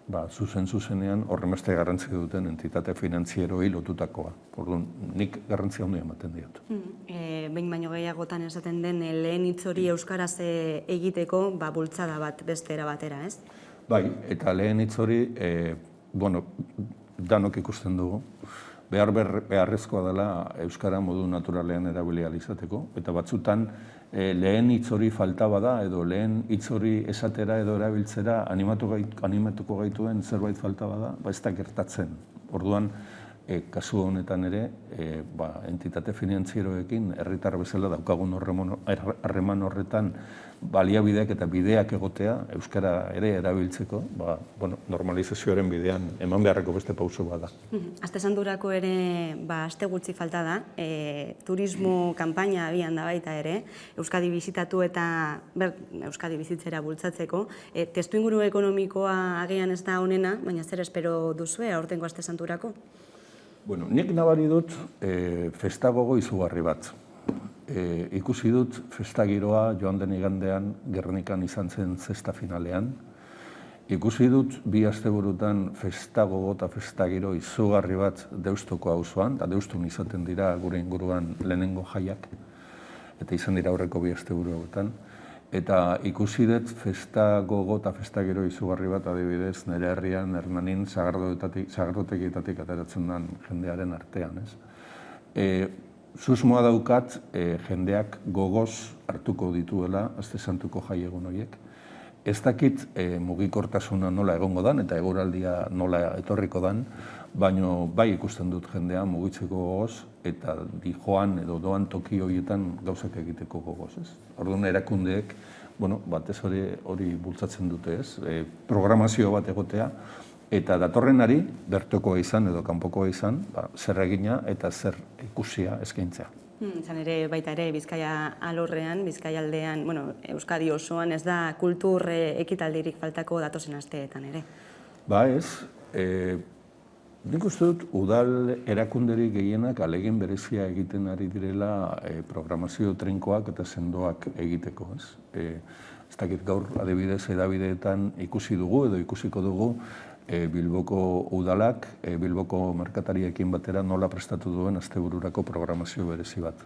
zuzenean horremeste garrantzi duten entitate finantzieroi lotutakoa. Orduan, nik garrantzia handia ematen diot. Behin baino gehiagotan esaten den lehen hitz hori euskaraz egiteko bultzada bat beste era batera, ez? Bai, eta lehen hitz hori, danok ikusten dugu, beharrezkoa dela euskara modu naturalean erabili ahal izateko, eta batzutan lehen hitz hori falta bada edo lehen hitz hori esatera edo erabiltzera animatuko gaituen zerbait falta bada, ez da gertatzen. Orduan, kasu honetan ere, entitate finantzieroekin herritar bezala daukagun harreman horretan baliabideak eta bideak egotea, euskara ere erabiltzeko, normalizazioaren bidean eman beharreko beste pauso bada. Aste Santurako ere aste gutxi falta da, turismo kanpaina abian da baita ere, Euskadi bizitatu eta Euskadi bizitzera bultzatzeko. Testuinguru ekonomikoa agian ez da honena, baina zer espero duzue aurtengo Aste Santurako? Nik nabari dut festa gogo izugarri bat. Ikusi dut festagiroa joan den igandean Gernikan izan zen zesta finalean. Ikusi dut bi asteburutan festa gogo eta festagiro izugarri bat Deustoko auzoan, eta Deustun izaten dira gure inguruan lehenengo jaiak, eta izan dira aurreko bi asteburu hauetan. Eta ikusi dut festa gogo eta festagiro izugarri bat adibidez nire herrian Hernanin sagardotegietatik ateratzen den jendearen artean. Susmoa daukat jendeak gogoz hartuko dituela Aste Santuko jai egun horiek. Ez dakit mugikortasuna nola egongo dan eta eguraldia nola etorriko dan, baina bai ikusten dut jendea mugitzeko gogoz eta joan edo doan toki horietan gauzak egiteko gogoz. Orduan erakundeek batez hori bultzatzen dute, programazio bat egotea, eta datorrenari, bertokoa izan edo kanpokoa izan, zer egina eta zer ikusia eskaintzea. Izan ere, baita ere, Bizkaia alorrean, Bizkaia aldean, Euskadi osoan ez da kultur ekitaldirik faltako datozen asteetan ere. Ba ez, nik uste dut udal erakunderik gehienak alegin berezia egiten ari direla programazio trinkoak eta sendoak egiteko. Ez dakit gaur adibidez edabideetan ikusi dugu edo ikusiko dugu Bilboko udalak, Bilboko merkatariekin batera nola prestatu duen astebururako programazio berezi bat.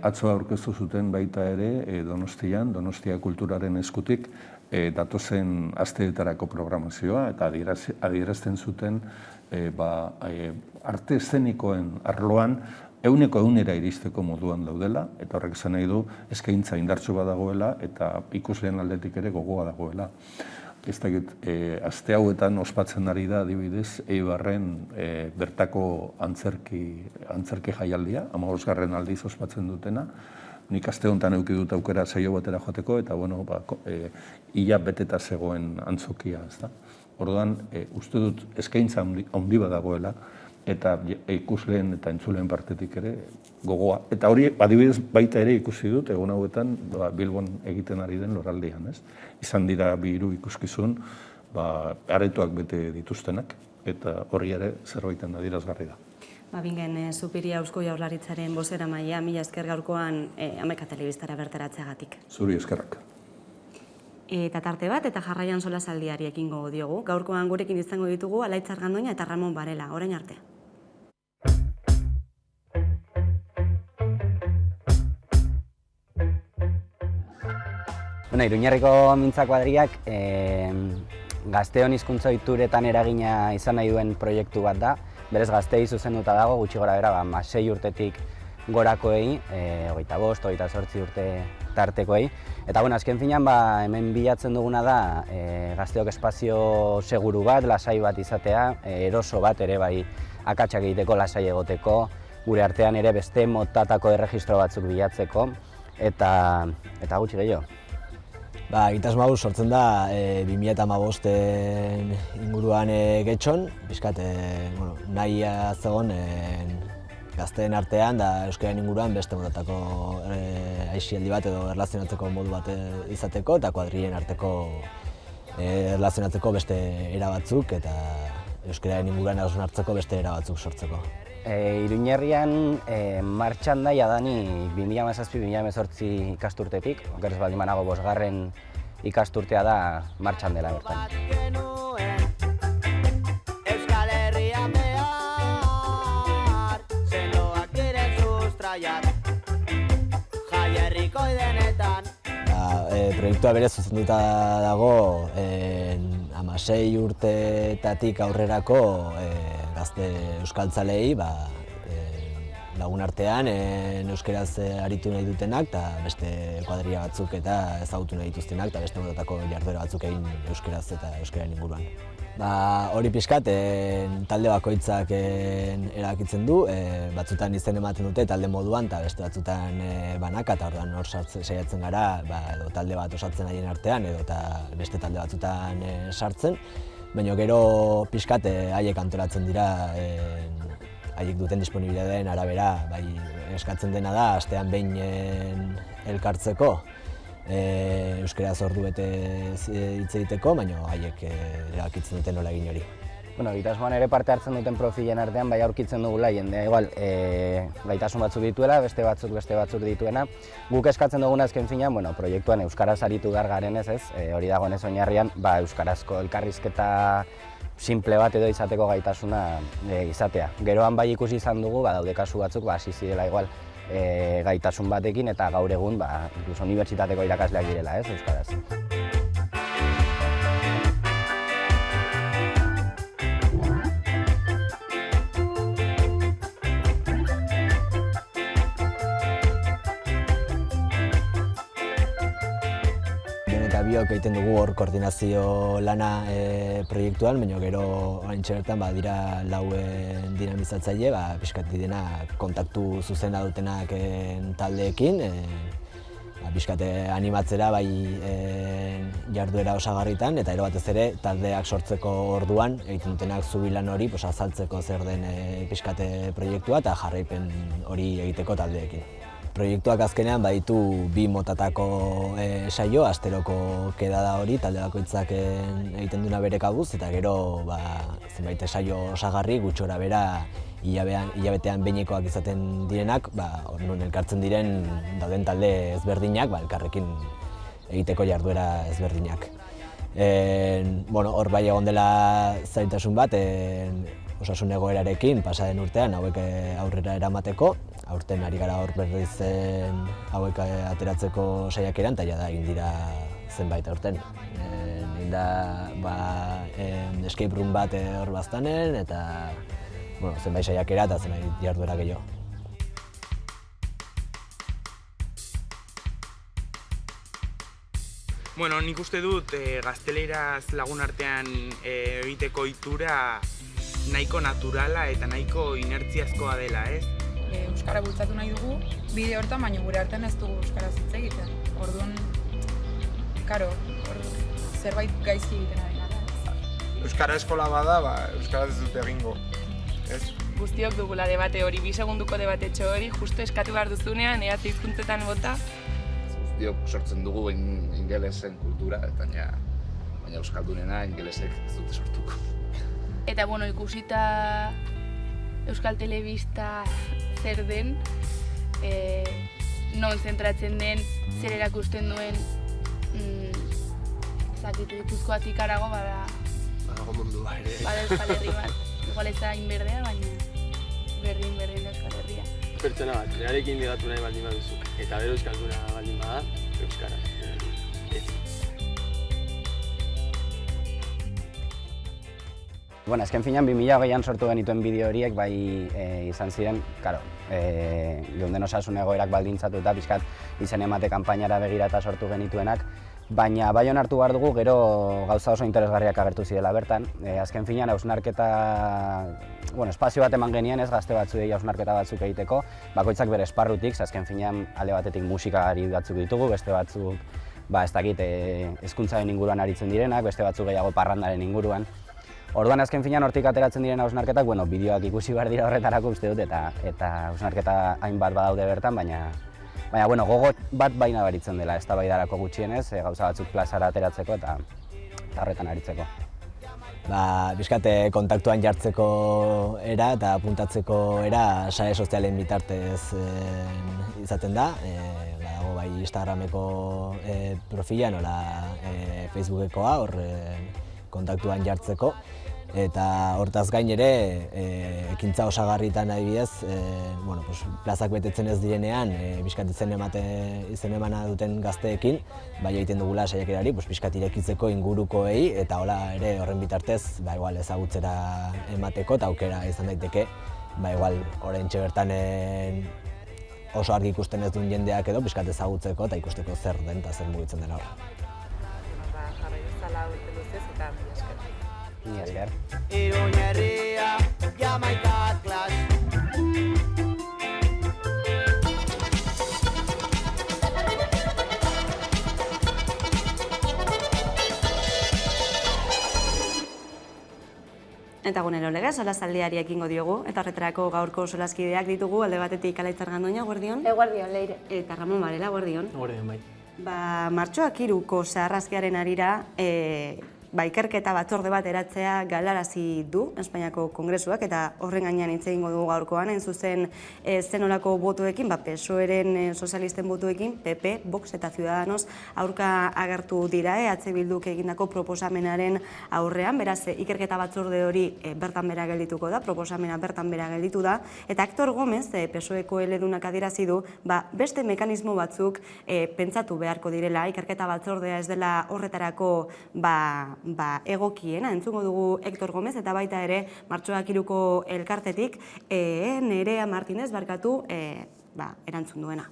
Atzo aurkeztu zuten baita ere Donostian, Donostia Kulturaren eskutik, datozen asteetarako programazioa eta adierazten zuten arte eszenikoen arloan 100% iristeko moduan daudela, eta horrek esan nahi du eskaintza indartsu badagoela eta ikusleen aldetik ere gogoa dagoela. Ez dakit, aste hauetan ospatzen ari da, adibidez, Eibarren bertako antzerki jaialdia, 15. aldiz ospatzen dutena. Nik aste honetan eduki dut aukera saio batera joateko, eta ia beteta zegoen antzokia, ez da. Orduan, uste dut eskaintza handi badagoela, eta ikusleen eta entzuleen partetik ere gogoa. Eta hori, adibidez, baita ere ikusi dut, egun hauetan Bilbon egiten ari den loraldean, ez? Izan dira 2 ikuskizun, aretoak bete dituztenak, eta hori ere zerbaiten adierazgarri da. Bingen Zupiria Eusko Jaurlaritzaren bozeramailea, mila esker gaurkoan Hamaika Telebistara bertaratzeagatik. Zuri eskerrak. Eta tarte bat eta jarraian solasaldiari ekingo diogu. Gaurkoan gurekin izango ditugu Alaitz Argandoña eta Ramon Varela. Orain arte. Iruñerriko Mintza Kuadriak gazteon hizkuntza ohituretan eragina izan nahi duen proiektu bat da. Berez gazteei zuzenduta dago, gutxi gora bera, 6 urtetik gorakoei, 25, 28 urte tartekoei. Eta azken finean hemen bilatzen duguna da gazteok espazio seguru bat, lasai bat izatea, eroso bat ere bai akatsak egiteko, lasai egoteko, gure artean ere beste motatako erregistro batzuk bilatzeko, eta gutxi gehiago. Egitasmo hau sortzen da 2015 inguruan getxon, pixkat nahi zegoen gazteen artean da euskararen inguruan beste motatako aisialdi bat edo erlazionatzeko modu bat izateko eta kuadrilen arteko erlazionatzeko beste era batzuk eta euskararen inguruan hausnartzeko beste era batzuk sortzeko. Iruñerrian martxan da jadanik 2017-2018 ikasturtetik, okerrez baldin banago 5. ikasturtea da martxan dela bertan. Proiektua berez zuzenduta dago 16 urteetatik aurrerako gazte euskaltzalei lagun artean euskeraz aritu nahi dutenak eta beste kuadrilla batzuk eta ezagutu nahi dituztenak eta beste motatako jarduera batzuk egin euskeraz eta euskararen inguruan. Hori pixkat talde bakoitzak erabakitzen du, batzutan izen ematen dute talde moduan eta beste batzutan banaka eta orduan hor saiatzen gara edo talde bat osatzen haien artean edo eta beste talde batzutan sartzen, baina gero pixkat haiek antolatzen dira haiek duten disponibilitateen arabera, eskatzen dena da astean behin elkartzeko euskaraz ordu bete hitz egiteko, baina haiek erabakitzen duten nola egin hori. Egitasmoan ere parte hartzen duten profilen artean bai aurkitzen dugula jendea igual gaitasun batzuk dituela, beste batzuk dituena. Guk eskatzen duguna azken finean, proiektuan euskaraz aritu behar garenez, hori dagoenez oinarrian, euskarazko elkarrizketa simple bat edo izateko gaitasuna izatea. Geroan bai ikusi izan dugu, daude kasu batzuk hasi zirela igual gaitasun batekin eta gaur egun inkluso unibertsitateko irakasleak direla, euskaraz. Biok egiten dugu hor koordinazio lana proiektuan, baina gero oraintxe bertan dira lauen dinamizatzaile, pixkat didena kontaktu zuzena dutenak taldeekin, pixkat animatzera jarduera osagarritan, eta ero batez ere taldeak sortzeko orduan egiten dutenak zubilan hori azaltzeko zer den pixkat proiektua eta jarraipen hori egiteko taldeekin. Proiektuak azkenean baditu bi motatako saio, asteroko kedada hori, talde bakoitzak egiten duna bere kabuz, eta gero zenbait saio osagarri gutxora bera hilabetean behinekoak izaten direnak, non elkartzen diren dauden talde ezberdinak, elkarrekin egiteko jarduera ezberdinak. Hor bai egon dela zailtasun bat, osasun egoerarekin pasaden urtean hauek aurrera eramateko, aurten ari gara hor berriz hauek ateratzeko saiakeran, eta jada egin dira zenbait aurten. Egin da escape room bat hor baztanen, eta zenbait saiakera eta zenbait jarduera gehiago. Nik uste dut gazteleraz lagun artean egiteko ohitura nahiko naturala eta nahiko inertziazkoa dela, ez? Euskara bultzatu nahi dugu, bide hortan, baina gure artean ez dugu euskaraz hitz egiten. Orduan, zerbait gaizki egiten ari gara. Euskara eskola bada, euskaraz ez dute egingo, ez? Guztiok dugula debate hori, 2 segunduko debatetxo hori, justu eskatu behar duzunean, ea hizkuntzetan bota. Guztiok sortzen dugu ingelesen kultura, eta baina euskaldunena ingelesek ez dute sortuko. Eta ikusita Euskal Telebista zer den, non zentratzen den, zer erakusten duen, zakitu Gipuzkoatik harago badago mundua ere. Bada Euskal Herri bat. Igual ez da inberdea, baina berdin da Euskal Herria. Pertsona bat, rearekin ligatu nahi baldin baduzu, eta bero euskalduna baldin bada, euskara. Azken finean 2020an sortu genituen bideo horiek bai izan ziren, geunden osasun egoerak baldintzatu eta pixkat izen emate kanpainara begira eta sortu genituenak, baina bai onartu behar dugu gero gauza oso interesgarriak agertu zirela bertan. Azken finean hausnarketa, espazio bat eman genien gazte batzuei hausnarketa batzuk egiteko, bakoitzak bere esparrutik, azken finean alde batetik musikari batzuk ditugu, beste batzuk hezkuntzaren inguruan aritzen direnak, beste batzuk gehiago parrandaren inguruan. Orduan azken finean hortik ateratzen diren hausnarketak, bideoak ikusi behar dira horretarako uste dut, eta hausnarketa hainbat badaude bertan, baina gogo bat baina baritzen dela, ez da baidarako gutxienez, gauza batzuk plazara ateratzeko eta horretan aritzeko. Bizkate kontaktuan jartzeko era eta apuntatzeko era sare sozialen bitartez izaten da. Dago bai Instagrameko profila, nola Facebookekoa, hor kontaktuan jartzeko. Eta hortaz gain ere, ekintza osagarritan adibidez, plazak betetzen ez direnean, bizkat izen emana duten gazteekin, bai egiten dugula saiakerari, bizkat irekitzeko ingurukoei, eta hola ere horren bitartez, ezagutzera emateko eta aukera izan daiteke, oraintxe bertan oso argi ikusten ez duen jendeak edo, bizkat ezagutzeko eta ikusteko zer den eta zer mugitzen dela hor. Jarrai bezala urte luzez eta Ni esker. Iruña herria, Jamaica Clash. Eta gunero legez, solazaldiari ekingo diogu, eta horretarako gaurko solazkideak ditugu, alde batetik Alaitz Argandoña, guardion. Guardion, Leire. Eta Ramon Varela, guardion. Guardion, bai. Martxoak 3ko zaharrazkiaren arira, ikerketa batzorde bat eratzea galarazi du Espainiako Kongresuak, eta horren gainean hitz egingo dugu gaurkoan, hain zuzen zenolako botoekin, PSOE-ren sozialisten botoekin, PP, Vox eta Ciudadanos aurka agertu dira, EH Bilduk egindako proposamenaren aurrean, beraz ikerketa batzorde hori bertan bera geldituko da, proposamena bertan bera gelditu da, eta Hector Gómez, PSOE-ko eledunak adierazi du, beste mekanismo batzuk pentsatu beharko direla, ikerketa batzordea ez dela horretarako egokiena. Entzungo dugu Hector Gómez, eta baita ere Martxoak 3ko elkartetik Nerea Martínez barkatu erantzun duena.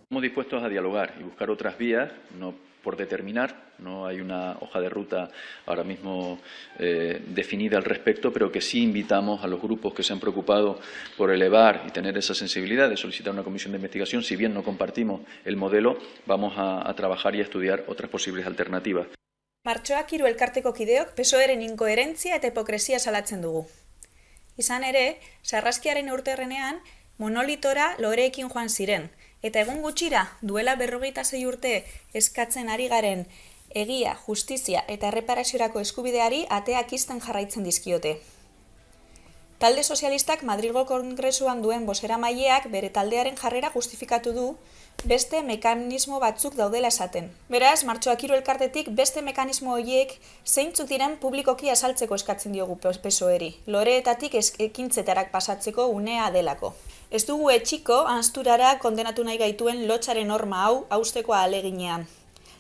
Estamos dispuestos a dialogar y buscar otras vías, no por determinar, no hay una hoja de ruta ahora mismo definida al respecto, pero que sí invitamos a los grupos que se han preocupado por elevar y tener esa sensibilidad de solicitar una comisión de investigación. Si bien no compartimos el modelo, vamos a trabajar y a estudiar otras posibles alternativas. Martxoak 3 elkarteko kideok PSOE-ren inkoherentzia eta hipokresia salatzen dugu. Izan ere, sarraskiaren urterrenean monolitora loreekin joan ziren, eta egun gutxira duela 46 urte eskatzen ari garen egia, justizia eta erreparaziorako eskubideari ateak ixten jarraitzen dizkiote. Talde sozialistak Madrilgo Kongresuan duen bozeramaileak bere taldearen jarrera justifikatu du beste mekanismo batzuk daudela esaten. Beraz, Martxoak 3 elkartetik beste mekanismo horiek zeintzuk diren publikoki azaltzeko eskatzen diogu PSOE-ri, loreetatik ekintzetarak pasatzeko unea delako. Ez dugu etxiko ahazturara kondenatu nahi gaituen lotsaren norma hau hausteko ahaleginean.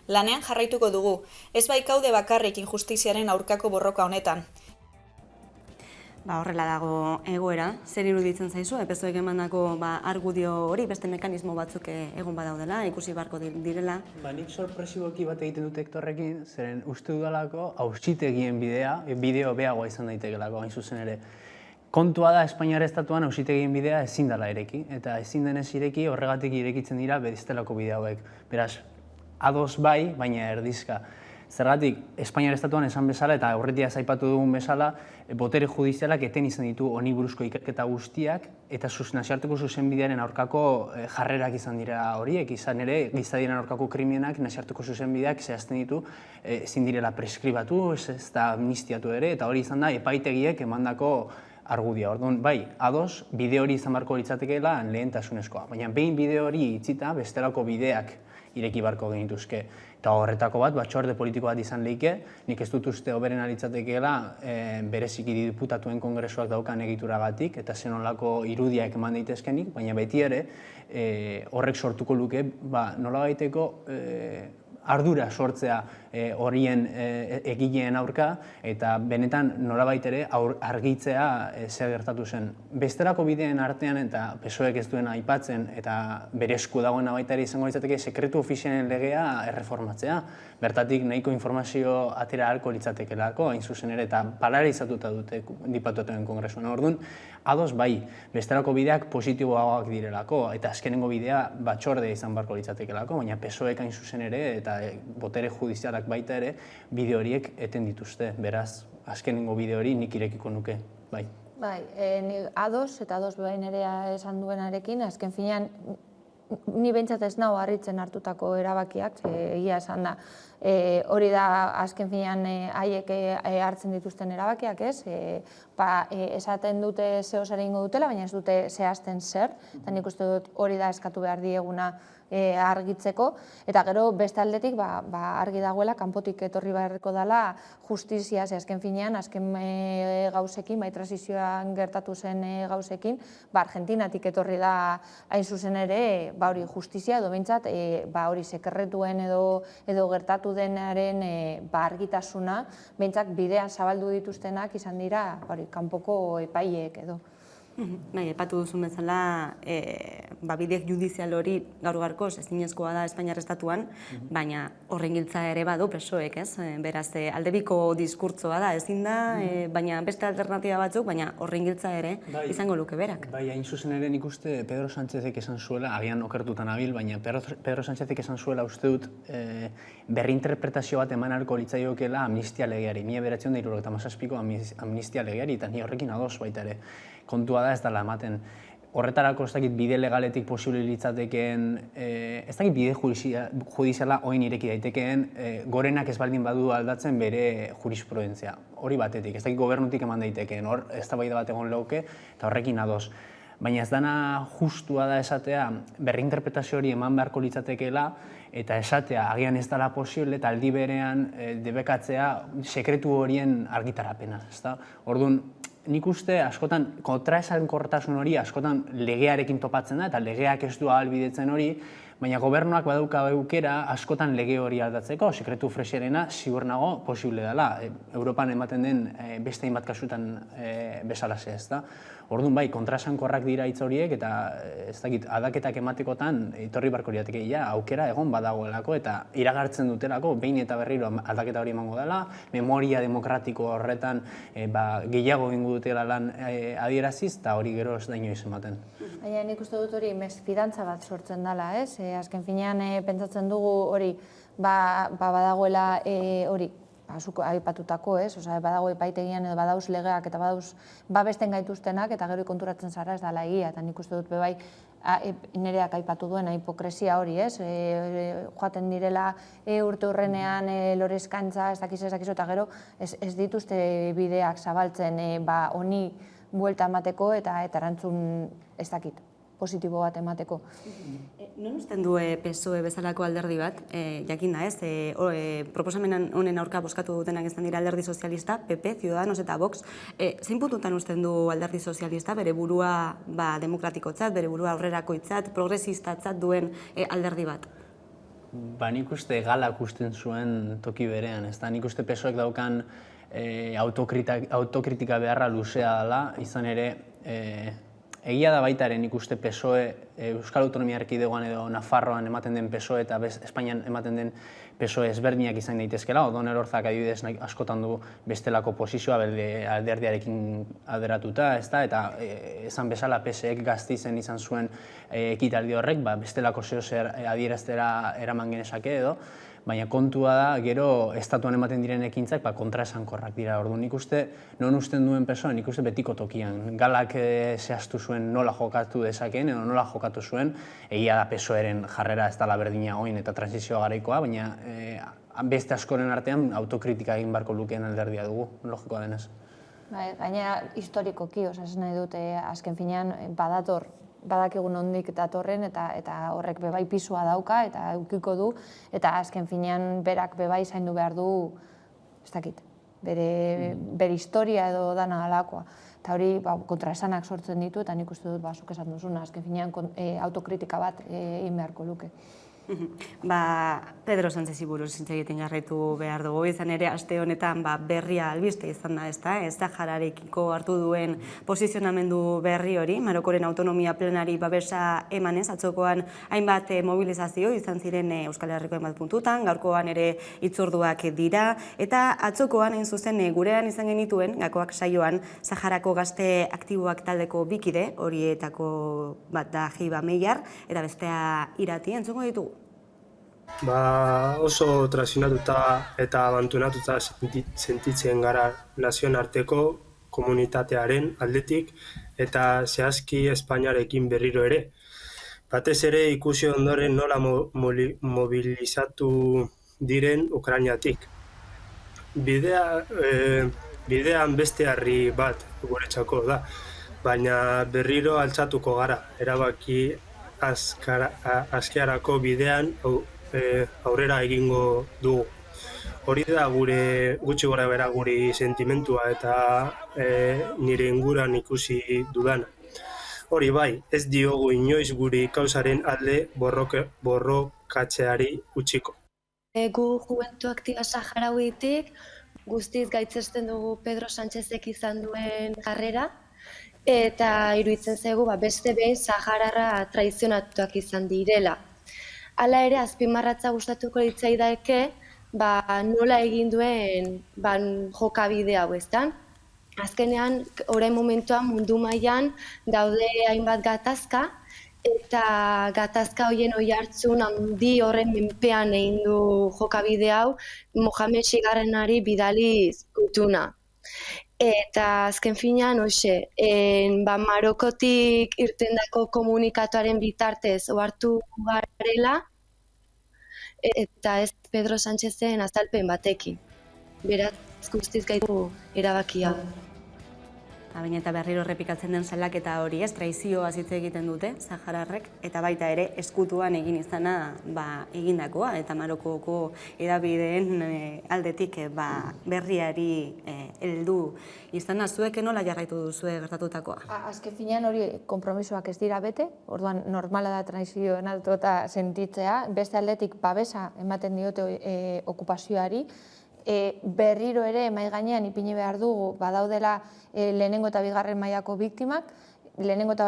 Lanean jarraituko dugu, ez baikaude bakarrik injustiziaren aurkako borroka honetan. Horrela dago egoera, zer iruditzen zaizu, PSOEk emandako argudio hori, beste mekanismo batzuk egon badaudela, ikusi beharko direla. Nik sorpresiboki bat egiten dut Hectorrekin, zeren uste dudalako auzitegien bideo beagoa izan daitekelako, hain zuzen ere. Kontua da, Espainiar estatuan auzitegien bidea ezin dela ireki, eta ezin denez ireki horregatik irekitzen dira bestelako bide hauek. Beraz, ados bai, baina erdizka. Zergatik, Espainiar estatuan esan bezala eta aurretia aipatu dugun bezala, botere judizialak eten izan ditu honi buruzko ikerketa guztiak eta nazioarteko zuzenbidearen aurkako jarrerak izan dira horiek, izan ere gizadiaren aurkako krimenak nazioarteko zuzenbideak zehazten ditu ezin direla preskribatu, ez da amnistiatu ere, eta hori izan da epaitegiek emandako argudia. Orduan, bai, ados, bide hori izan barko litzatekeela lehentasunezkoa, baina behin bide hori itzita bestelako bideak ireki barko genituzke. Eta horretako bat, batzorde politiko bat izan lehike, nik ez dut uste hoberen alitzatekeela bereziki diputatuen kongresuak daukan egituragatik, eta zenolako irudiak eman daitezkenik, baina beti ere horrek sortuko luke nolabaiteko ardura sortzea horien egileen aurka, eta benetan nolabait ere argitzea zer gertatu zen. Bestelako bideen artean eta PSOEk ez duen aipatzen eta bere esku dagoena baita ere izango litzateke sekretu ofizialen legea erreformatzea. Bertatik nahiko informazio atera ahalko litzatekelako, hain zuzen ere, eta polarizatuta dute diputatuen kongresuan. Orduan, ados bai, bestelako bideak positiboagoak direlako, eta azkenengo bidea batzordea izan barko litzatekelako, baina PSOEk hain zuzen ere, eta botere judizialak baita ere, bide horiek eten dituzte. Beraz, azkenengo bide hori nik irekiko nuke, bai. Bai, ados eta ados behin ere esan duenarekin, azken finean, ni behintzat ez nago harritzen hartutako erabakiak, egia esan da. Hori da azken finean haiek hartzen dituzten erabakiak, ez? Esaten dute zeo zer egingo dutela, baina ez dute zehazten zer, eta nik uste dut hori da eskatu behar dieguna argitzeko, eta gero beste aldetik argi dagoela, kanpotik etorri beharreko dela justizia, azken finean, azken gauzekin, transizioan gertatu zen gauzekin, Argentinatik etorri da hain zuzen ere, hori justizia, edo behintzat, hori sekerretuen edo gertatu denaren argitasuna, behintzat bidean zabaldu dituztenak izan dira, kanpoko epaileek edo. Bai, epatu duzun bezala, bidek judizial hori gaur gaurkoz ezinezkoa da Espainiar estatuan, baina horren giltza ere badu PSOEk, ez? Beraz, aldebiko diskurtsoa da, ezin da, baina beste alternatiba batzuk, baina horren giltza ere izango luke berak. Bai, hain zuzen ere nik uste Pedro Sánchezek esan zuela, agian okertutan abil, baina Pedro Sánchezek esan zuela uste dut berrinterpretazio bat eman ahalko litzaiokeela amnistia legeari, 1977ko amnistia legeari, eta ni horrekin ados baita ere. Kontua da ez dela ematen. horretarako ez dakit bide legaletik posible litzatekeen, ez dakit bide judiziala oin ireki daitekeen, gorenak ez baldin badu aldatzen bere jurisprudentzia. Hori batetik, ez dakit gobernutik eman daitekeen, hor eztabaida bat egon leuke eta horrekin ados. Baina ez dana justua da esatea berrinterpretazio hori eman beharko litzatekeela eta esatea agian ez dela posible eta aldi berean debekatzea sekretu horien argitarapena. Orduan, nik uste askotan kontraesankortasun hori askotan legearekin topatzen da eta legeak ez du ahalbidetzen hori, baina gobernuak badauka aukera askotan lege hori aldatzeko, sekretu fresiarena ziur nago posible dela. Europan ematen den beste hainbat kasutan bezalaxe, ez da. Orduan bai, kontraesankorrak dira hitz horiek eta ez dakit aldaketak ematekotan etorri beharko lirateke aukera egon badagoelako eta iragartzen dutelako behin eta berriro aldaketa hori emango dela, memoria demokratiko horretan gehiago egingo dutela lan adieraziz eta hori gero ez da inoiz ematen. Baina nik uste dut hori mesfidantza bat sortzen dela, ez? Azken finean pentsatzen dugu hori badagoela hori zuk aipatutako, ez? Badago epaitegian edo badauz legeak eta badauz babesten gaituztenak eta gero konturatzen zara ez dela egia. Eta nik uste dut bebai nereak aipatu duena hipokresia hori, ez? Joaten direla urte hurrenean lorezkantza, ez dakizu eta gero ez dituzte bideak zabaltzen honi buelta emateko eta erantzun ez dakit positibo bat emateko. Non usten du PSOE bezalako alderdi bat, jakin da ez, proposamen honen aurka bozkatu dutenak izan dira alderdi sozialista, PP, Ciudadanos eta Vox, zein puntutan usten du alderdi sozialista bere burua demokratikotzat, bere burua aurrerakoitzat, progresistatzat duen alderdi bat? Nik uste galak usten zuen toki berean, ez da, nik uste PSOEk daukan autokritika beharra luzea dela, izan ere, egia da baita ere nik uste PSOE, Euskal Autonomia Erkidegoan edo Nafarroan ematen den PSOE eta Espainian ematen den PSOE ezberdinak izan daitezkela, Odon Elorzak adibidez askotan du bestelako posizioa alderdiarekin alderatuta, eta esan bezala PSEek Gasteizen izan zuen ekitaldi horrek, bestelako zehozer adieraztera eraman genezake edo, baina kontua da, gero estatuan ematen diren ekintzak kontraesankorrak dira. Orduan nik uste, non usten duen PSOE, nik uste betiko tokian. Galak zehaztu zuen nola jokatu dezakeen, edo nola jokatu zuen, egia da PSOEren jarrera ez dela berdina oin eta transizioa garaikoa, baina beste askoren artean autokritika egin barko lukeen alderdia dugu, logikoa denez. Gainera, historikoki, ez nahi dute, azken finean, badakigun ondik datorren eta horrek bebai pisua dauka eta eukiko du eta azken finean berak bebai zaindu behar du, ez dakit, bere historia edo dana alakoa. Eta hori kontraesanak sortzen ditu eta nik uste dut zuk esan duzuna, azken finean autokritika bat egin beharko luke. Pedro Sánchezi buruz hitz egiten jarraitu behar dugu, izan ere aste honetan berria albiste izan da, ez Sahararekiko hartu duen posizionamendu berri hori, Marokoren autonomia plenari babesa emanez, atzokoan hainbat mobilizazio izan ziren Euskal Herriko hainbat puntutan, gaurkoan ere hitzorduak dira, eta atzokoan hain zuzen gurean izan genituen, gakoak saioan, Saharako gazte aktiboak taldeko bikide, horietako bat da Hiba Meiar, eta bestea Irati, entzungo ditugu. Oso trazionatuta eta abandonatuta sentitzen gara nazioarteko komunitatearen aldetik eta zehazki Espainiarekin berriro ere. Batez ere ikusi ondoren nola mobilizatu diren Ukrainatik. Bidean beste harri bat guretzako da, baina berriro altxatuko gara, erabaki azkarako bidean aurrera egingo dugu. Hori da gutxi gora bera guri sentimentua eta nire inguran ikusi dudana. Hori bai, ez diogu inoiz guri kausaren alde borrokatzeari utziko. Gu Juventud Aktiba Saharauitik guztiz gaitzesten dugu Pedro Sánchezek izan duen jarrera eta iruditzen zaigu beste behin Saharara traizionatuak izan direla. Hala ere, azpimarratza gustatuko litzaidaeke nola egin duen jokabide hau, ezta? Azkenean, orain momentuan mundu mailan daude hainbat gatazka eta gatazka horien oihartzun handi horren menpean egin du jokabide hau Mohamed Sigarrenari bidaliz gutuna. Eta azken finean, Marokotik irtendako komunikatuaren bitartez ohartu garela, eta ez Pedro Sánchezen azalpen batekin. Beraz, guztiz gaitu erabakia. Baina eta berriro errepikatzen den salaketa hori, ez, traizioa hitz egiten dute, sahararrek, eta baita ere eskutuan egin izana egindakoa, eta Marokoko hedabideen aldetik berriari heldu izana. Zuek nola jarraitu duzue gertatutakoa? Azken finean hori konpromisoak ez dira bete, orduan normala da traizioen altuta sentitzea, beste aldetik babesa ematen diote okupazioari, berriro ere mahai gainean ipini behar dugu badaudela lehenengo eta bigarren mailako biktimak, lehenengo eta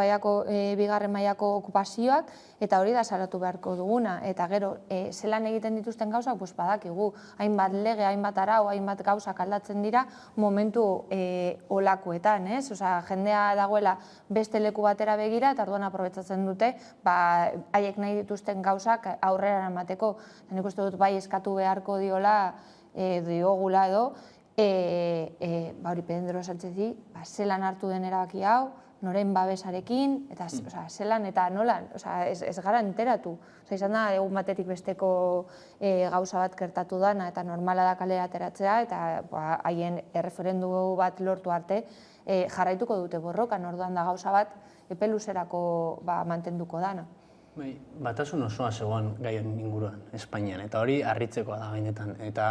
bigarren mailako okupazioak, eta hori da salatu beharko duguna. Eta gero, zelan egiten dituzten gauzak, badakigu, hainbat lege, hainbat arau, hainbat gauzak aldatzen dira momentu olakoetan, ez? Osea, jendea dagoela beste leku batera begira, eta orduan aprobetsatzen dute, haiek nahi dituzten gauzak aurrera eramateko. Nik uste dut bai eskatu beharko diogula edo, hori Pedro Sánchezi, zelan hartu den erabaki hau, noren babesarekin, eta zelan eta nolan, ez gara enteratu. Izan da, egun batetik besteko gauza bat gertatu dana, eta normala da kalera ateratzea, eta haien erreferendu bat lortu arte, jarraituko dute borrokan, orduan da gauza bat epe luzerako mantenduko dana. Batasun osoa zegoen gai honen inguruan, Espainian, eta hori harritzekoa da gainetan. Eta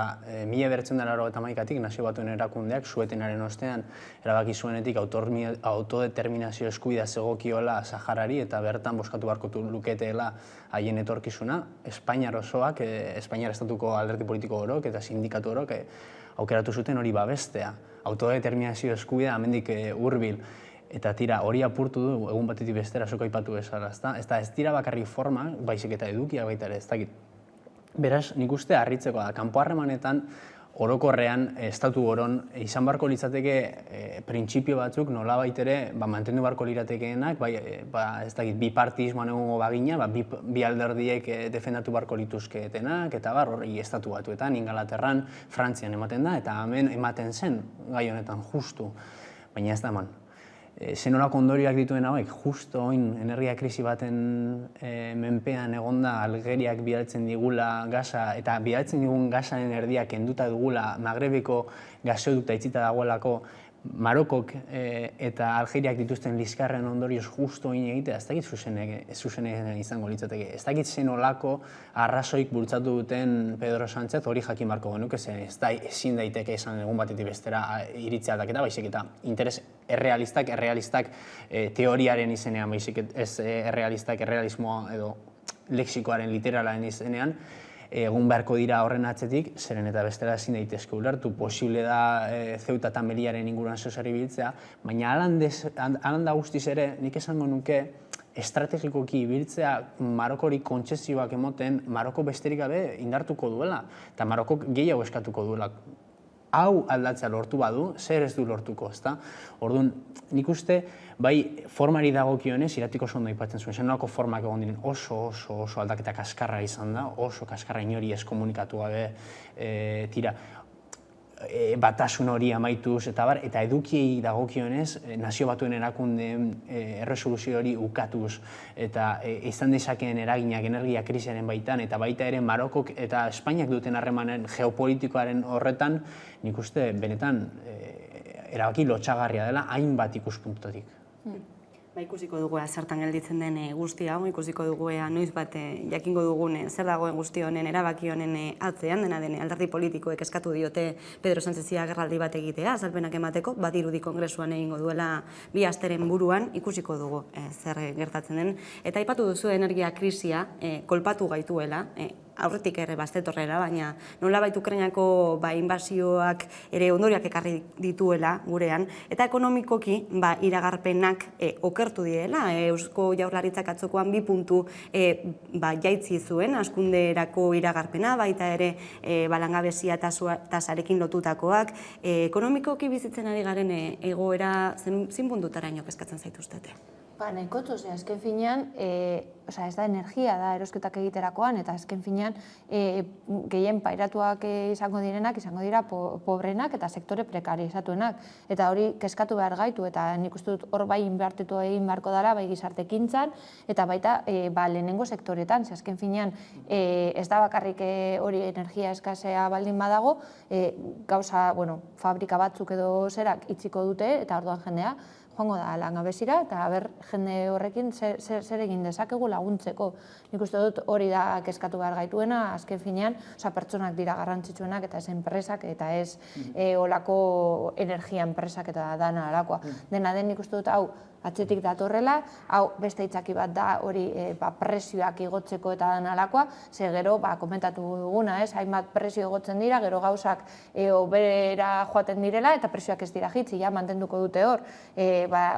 1991tik Nazio Batuen Erakundeak Suetenaren ostean erabaki zuenetik autodeterminazio eskubidea zegokiola Saharari eta bertan bozkatu beharko luketeela haien etorkizuna. Espainiar osoak, Espainiar estatuko alderdi politiko orok eta sindikatu orok aukeratu zuten hori babestea. Autodeterminazio eskubidea hemendik hurbil. Eta tira, hori apurtu du, egun batetik bestera, zuk aipatu bezala, ez dira bakarrik forma, baizik eta edukia baita ere, ez dakit. Beraz, nik uste harritzeko da, kanpo harremanetan, orokorrean, estatu goron, izan barko litzateke printzipio batzuk, nolabait ere, mantendu barko liratekeenak, ez dakit, bipartismoan egongo bagina, bi alderdiek defendatu barko lituzkeetenak, eta hori estatu batuetan, Ingalaterran, Frantzian ematen da, eta hemen ematen zen, gai honetan, justu, baina ez da eman. Zenolako ondorioak dituen hauek, justo oin energia krisi baten menpean egonda Algeriak bidaltzen digula gasa, eta bidaltzen digun gasaren erdiak kenduta dugula Magrebiko gasoduta itzita dagoelako Marokok eta Algeriak dituzten liskarren ondorioz justo oin egitea, ez dakit zuzenean izango litzateke. Ez dakit zenolako arrazoik bultzatu duten Pedro Sánchez hori jakin barko genuke, ezin daiteke izan egun batetik bestera iritzea aldaketa, baizik eta interes errealistak teoriaren izenean, baizik ez errealismoa edo lexikoaren literalaren izenean, egun beharko dira horren atzetik, zeren eta bestela ezin daitezke ulertu, posible da Ceuta eta Melillaren inguruan zehosari biltzea, baina alan da guztiz ere, nik esango nuke, estrategikoki biltzea Marokori kontzezioak emoten, Maroko besterik gabe indartuko duela, eta Marokok gehiago eskatuko duela. Hau aldatzea lortu badu, zer ez du lortuko, ezta? Orduan, nik uste, bai formari dagokionez, Iratiko oso ondo aipatzen zuen, zenolako formak egon diren oso aldaketa kaskarra izan da, oso kaskarra inori ez komunikatu gabe, tira, batasun hori amaituz, eta edukiei dagokionez, Nazio Batuen Erakundeen erresoluzio hori ukatuz, eta izan dezakeen eraginak energia krisiaren baitan, eta baita ere Marokok eta Espainiak duten harremanen geopolitikoaren horretan, nik uste benetan erabaki lotxagarria dela hainbat ikuspuntutik. Ikusiko dugu zertan gelditzen den guzti hau, ikusiko dugu noiz bat jakingo dugun zer dagoen guzti honen erabaki honen atzean, dena den alderdi politikoek eskatu diote Pedro Sánchezi agerraldi bat egitea, azalpenak emateko, badirudi kongresuan egingo duela 2 asteren buruan, ikusiko dugu zer gertatzen den. Eta aipatu duzu energia krisia kolpatu gaituela, aurretik ere bastetorrera, baina nolabait Ukrainako inbasioak ere ondorioak ekarri dituela gurean, eta ekonomikoki iragarpenak okertu direla. Eusko Jaurlaritzak atzokoan 2 puntu jaitzi zuen, hazkunderako iragarpena, baita ere langabezia tasarekin lotutakoak. Ekonomikoki bizitzen ari garen egoera zein puntutaraino kezkatzen zaituztete? Nahikotxo, azken finean, ez da energia da erosketak egiterakoan, eta azken finean gehien pairatuak izango dira pobrenak eta sektore prekarizatuenak. Eta hori kezkatu behar gaitu, eta nik uste dut hor bai inbertitu egin beharko dara, bai gizartekintzan, eta baita lehenengo sektoretan, azken finean ez da bakarrik hori energia eskasea baldin badago, gauza, fabrika batzuk edo zerak itxiko dute, eta orduan jendea, joango da langabezira, eta jende horrekin zer egin dezakegu laguntzeko. Nik uste dut hori da kezkatu behar gaituena, azken finean, pertsonak dira garrantzitsuenak, eta ez enpresak, eta ez olako energia enpresak eta dana alakoa. Dena den nik uste dut, hau, atzetik datorrela, hau beste itzaki bat da hori presioak igotzeko eta dana alakoa, ze gero, komentatu duguna, hainbat presio igotzen dira, gero gauzak obera joaten direla, eta presioak ez dira jitzi, ja mantenduko dute hor,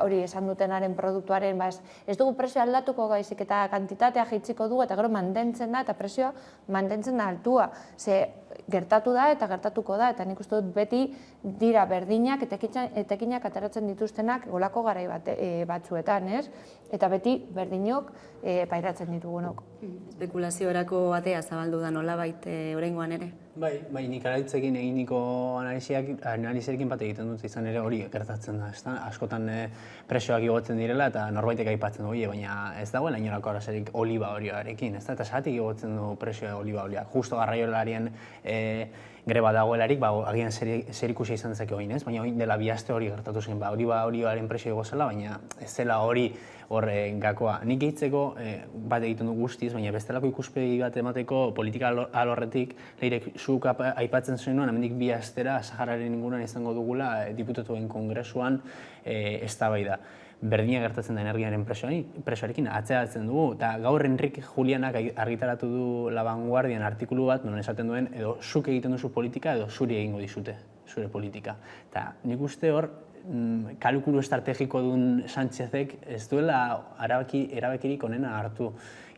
hori esan dutenaren produktuaren, ez dugu presioa aldatuko gaizik eta kantitatea jitziko dugu, eta gero mantentzen da, eta presioa mantentzen da altua. Ze gertatu da eta gertatuko da, eta nik uste dut beti dira berdinak, etekinak ateratzen dituztenak golako garai batzuetan, ez? Eta beti berdinok pairatzen ditugunok. Espekulaziorako atea zabaldu da nolabait oraingoan ere? Bai, nik araitzekin eginiko analizerekin bat egiten dut izan ere hori gertatzen da. Askotan presioak igotzen direla eta norbaitek aipatzen du, baina ez dagoela inolako arazorik oliba olioarekin, eta zergatik igotzen du presioa oliba olioak. Justo garraiolarien greba dagoelarik, agian zerikusia izan dezake hori, baina hori dela bi aste hori gertatu zen, oliba olioaren presioa igo zela, baina ez zela hori gakoa. Nik gehitzeko bat egiten du guztiz, baina bestelako ikuspegi bat emateko politika alorretik, leirek zuk aipatzen zenuen, hemendik bi astera Sahararen inguruan izango dugula diputatuen kongresuan eztabaida. Berdina gertatzen da energiaren presioarekin atzeratzen dugu, eta gaur Enrique Julianak argitaratu du La Vanguardian artikulu bat, non esaten duen, edo zuk egiten duzu politika, edo zuri egingo dizute, zure politika. Eta nik uste hor, kalkulu estrategiko duen Sánchezek ez duela erabakirik onena hartu.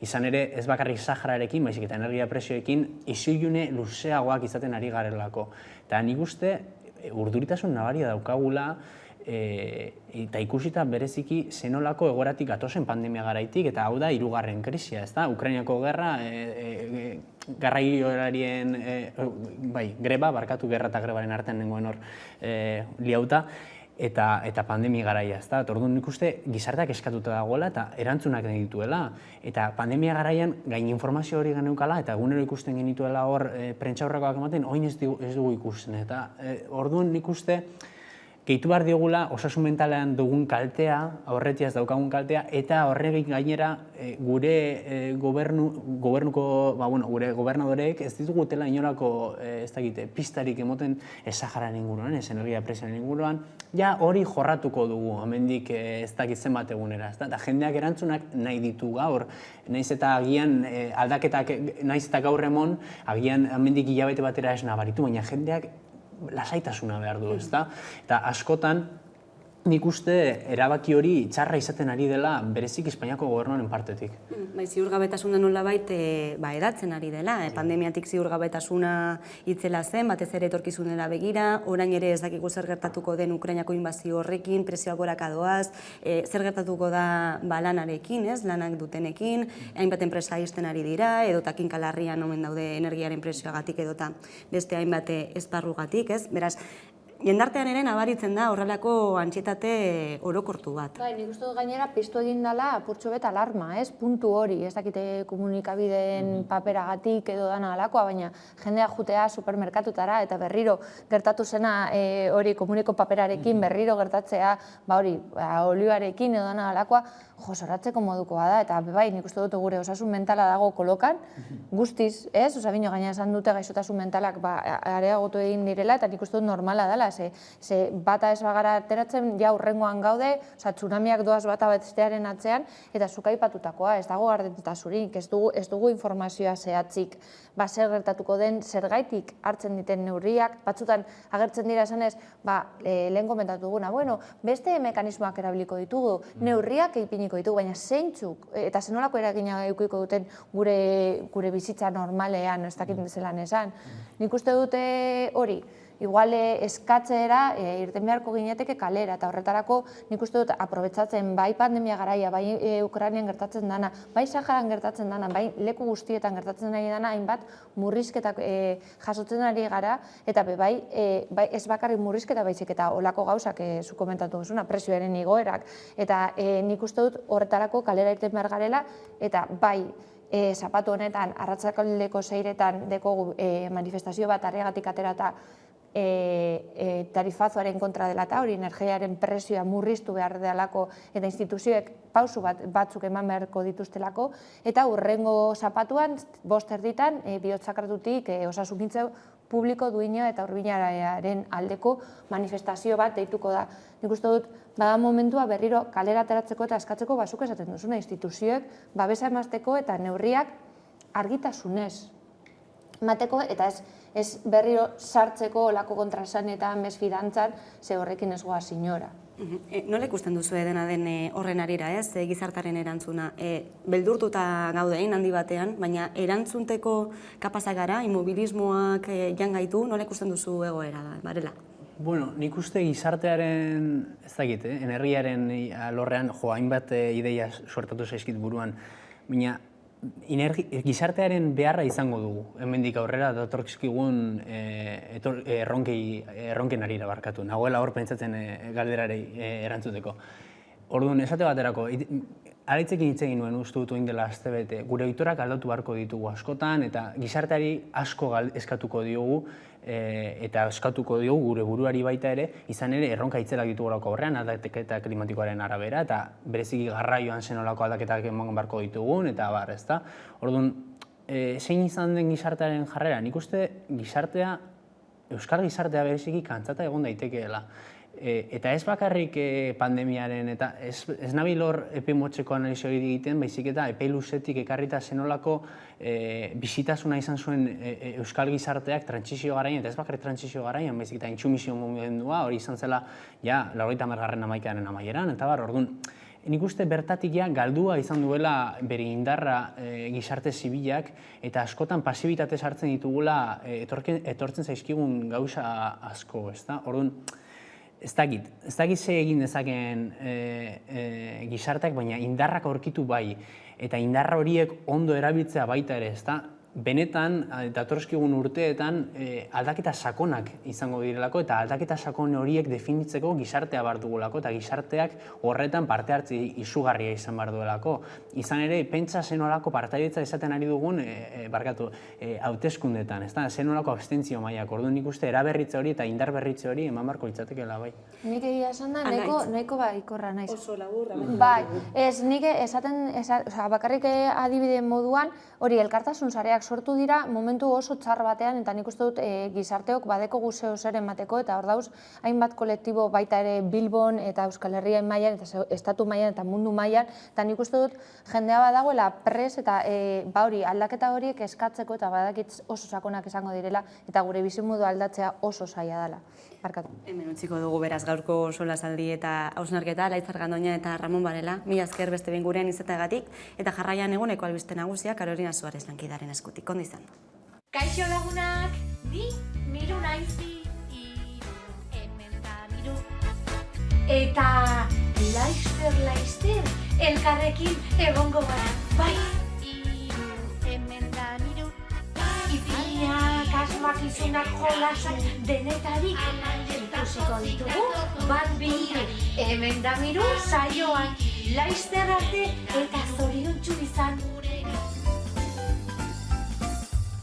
Izan ere, ez bakarrik Sahararekin, baizik eta energia presioekin, isilune luzeagoak izaten ari garelako. Eta nik uste, urduritasun nabaria daukagula, eta ikusita bereziki zenolako egoeratik gatozen pandemia garaitik, eta hau da hirugarren krisia, ez da? Ukrainiako gerra, garraiolarien greba, barkatu gerra eta grebaren artean nengoen hor liauta, eta pandemia garaia, ez da? Orduan nik uste gizarteak eskatuta dagoela eta erantzunak dituela. Eta pandemia garaian gain informazio hori geneukala eta egunero ikusten genituela hor prentsaurrekoak ematen, oin ez dugu ikusten. Eta orduan nik uste gehitu behar diogula osasun mentalean dugun kaltea, aurretiaz daukagun kaltea, eta horregik gainera gure gobernadoreek ez ditugutela inolako pistarik emoten Saharan inguruan, energia presioaren inguruan, ja hori jorratuko dugu, hemendik ez dakit zenbat egunera. Eta jendeak erantzunak nahi ditu gaur, nahiz eta agian aldaketak, nahiz eta gaur emon, agian hemendik hilabete batera ez nabaritu, baina jendeak lasaitasuna behar du, ezta? Eta askotan, nik uste erabaki hori txarra izaten ari dela berezik Espainiako gobernuaren partetik. Ziurgabetasuna nolabait edatzen ari dela. Pandemiatik ziurgabetasuna itzela zen, batez ere etorkizunera begira, orain ere ez dakigu zer gertatuko den Ukrainako inbazio horrekin, presioak goraka doaz, zer gertatuko da lanarekin, lanak dutenekin, hainbat enpresa izten ari dira, edota kinkalarrian omen daude energiaren presioagatik edota beste hainbat esparrugatik, beraz, jendartean ere nabaritzen da horrelako antsietate orokortu bat. Nik uste dut gainera piztu egin dela apurtxo bet alarma, puntu hori, ez dakite komunikabideen paperagatik edo dana alakoa, baina jendea jutea supermerkatutara eta berriro gertatu zena hori komuniko paperarekin, berriro gertatzea olioarekin edo dana alakoa, zoratzeko modukoa da, eta bai, nik uste dut gure osasun mentala dago kolokan, guztiz, bino gaina esan dute gaixotasun mentalak areagotu egin direla, eta nik uste dut normala dela, ze bata ez bagara ateratzen, ja hurrengoan gaude, tsunamiak doaz bata bestearen atzean, eta zuk aipatutakoa, ez dago gardentasurik, ez dugu informazioa zehatzik, zer gertatuko den, zergaitik hartzen diten neurriak, batzutan agertzen dira esanez, lehen komentatu duguna, beste mekanismoak erabiliko ditugu, neurriak eipiniko ditugu, baina zeintzuk, eta zenolako eragina eukiko duten gure bizitza normalean, ez dakit zelan esan. Nik uste dute hori, igual eskatzera irten beharko gineteke kalera, eta horretarako nik uste dut aprobetsatzen bai pandemia garaia, bai Ukrainian gertatzen dana, bai Saharan gertatzen dana, bai leku guztietan gertatzen ari dana, hainbat murrizketak jasotzen ari gara, eta bai ez bakarrik murrizketa baizik eta olako gauzak zu komentatu duzuna, prezioaren igoerak, eta nik uste dut horretarako kalera irten behar garela, eta bai zapatu honetan, arratsaldeko 6etan dekogu manifestazio bat Arriagatik aterata tarifazoaren kontra dela eta hori energiaren prezioa murriztu behar delako eta instituzioek pausu batzuk eman beharko dituztelako, eta hurrengo zapatuan, 5:00 bihotz-sakratutik osasungintza publiko duina eta Urbinaren aldeko manifestazio bat deituko da. Nik uste dut, bada momentua berriro kalera ateratzeko eta eskatzeko bazuk esaten duzuna instituzioek babesa emasteko eta neurriak argitasunez emateko, eta ez berriro sartzeko olako kontrasanetan, mesfidantzan, ze horrekin ez goaz inora. Nola ikusten duzu dena den horren arira, gizartaren erantzuna? Beldurtuta gaudein handi batean, baina erantzunteko kapazak gara, immobilismoak jan gaitu, nola ikusten duzu egoera da, barela? Bueno, nik uste gizartearen, ez dakit, energiaren alorrean, hainbat ideia suertatu zaizkit buruan, baina gizartearen beharra izango dugu, hemendik aurrera datorkizkigun erronken arira barkatu. Nagoela hor pentsatzen galderarei erantzuteko. Orduan, esate baterako, araitzekin hitz egin nuen uste dut dela astebete, gure ohiturak aldatu beharko ditugu askotan, eta gizarteari asko eskatuko diogu, eta eskatuko diogu gure buruari baita ere, izan ere erronka itzelak ditugulako aurrean, aldaketa klimatikoaren arabera, eta bereziki garraioan zenolako aldaketak eman beharko ditugun, eta bar, ezta? Orduan, zein izan den gizartearen jarrera? Nik uste gizartea, euskal gizartea bereziki kantzata egon daitekeela. Eta ez bakarrik pandemiaren, eta ez nabil hor epe motxeko analizio egiten, baizik eta epe luzetik ekarrita zenolako bizitasuna izan zuen euskal gizarteak trantsizio garaian, eta ez bakarrik trantsizio garaian, baizik eta intsumisio mugimendua, hori izan zela, ja, 80. hamaikaren amaieran, eta bar, orduan, nik uste bertatik ja galdua izan duela bere indarra gizarte zibilak, eta askotan pasibitate sartzen ditugula etortzen zaizkigun gauza asko, ezta? Orduan, ez dakit ze egin dezakeen gizarteak, baina indarrak aurkitu bai, eta indarra horiek ondo erabiltzea baita ere, ezta? Benetan, datorskigun urteetan aldaketa sakonak izango direlako, eta aldaketa sakon horiek definitzeko gizartea behar dugulako, eta gizarteak horretan parte hartze izugarria izan behar duelako. Izan ere, pentsa zenolako partaideetza izaten ari dugun, hauteskundetan, zenolako abstentzio mailak. Orduan nik uste eraberritze hori eta indar berritze hori eman beharko litzatekeela bai. Nik egia esan da, nahiko baikorra naiz. Oso laburra. Bai, ez nik esaten, bakarrik adibide moduan, hori elkartasun sareak sortu dira momentu oso txar batean, eta nik uste dut gizarteok badeko guzeo zeren bateko, eta hor dauz, hainbat kolektibo baita ere Bilbon eta Euskal Herrian mailan, eta estatu mailan eta mundu mailan, eta nik uste dut jendea badagoela pres eta hori aldaketa horiek eskatzeko, eta badakitz oso sakonak izango direla, eta gure bizimodu aldatzea oso zaila dela. Barkatu. Hemen utziko dugu beraz gaurko solasaldi eta hausnarketa, Laitzar Gandoña eta Ramon Varela, mila esker beste behin gurean izateagatik, eta jarraian eguneko albiste nagusia Karolina Suarez lankidaren eskutik. Ondo izan. Kaixo lagunak, ni Miru naizi, hemen da Miru. Eta laizter, elkarrekin egongo gara, bai? Hemen da Miru. Ipinak, asmakizunak, jolasak, denetarik ikusiko ditugu, bat biru. Hemen da Miru saioan, laizter arte eta zoriontsu izan.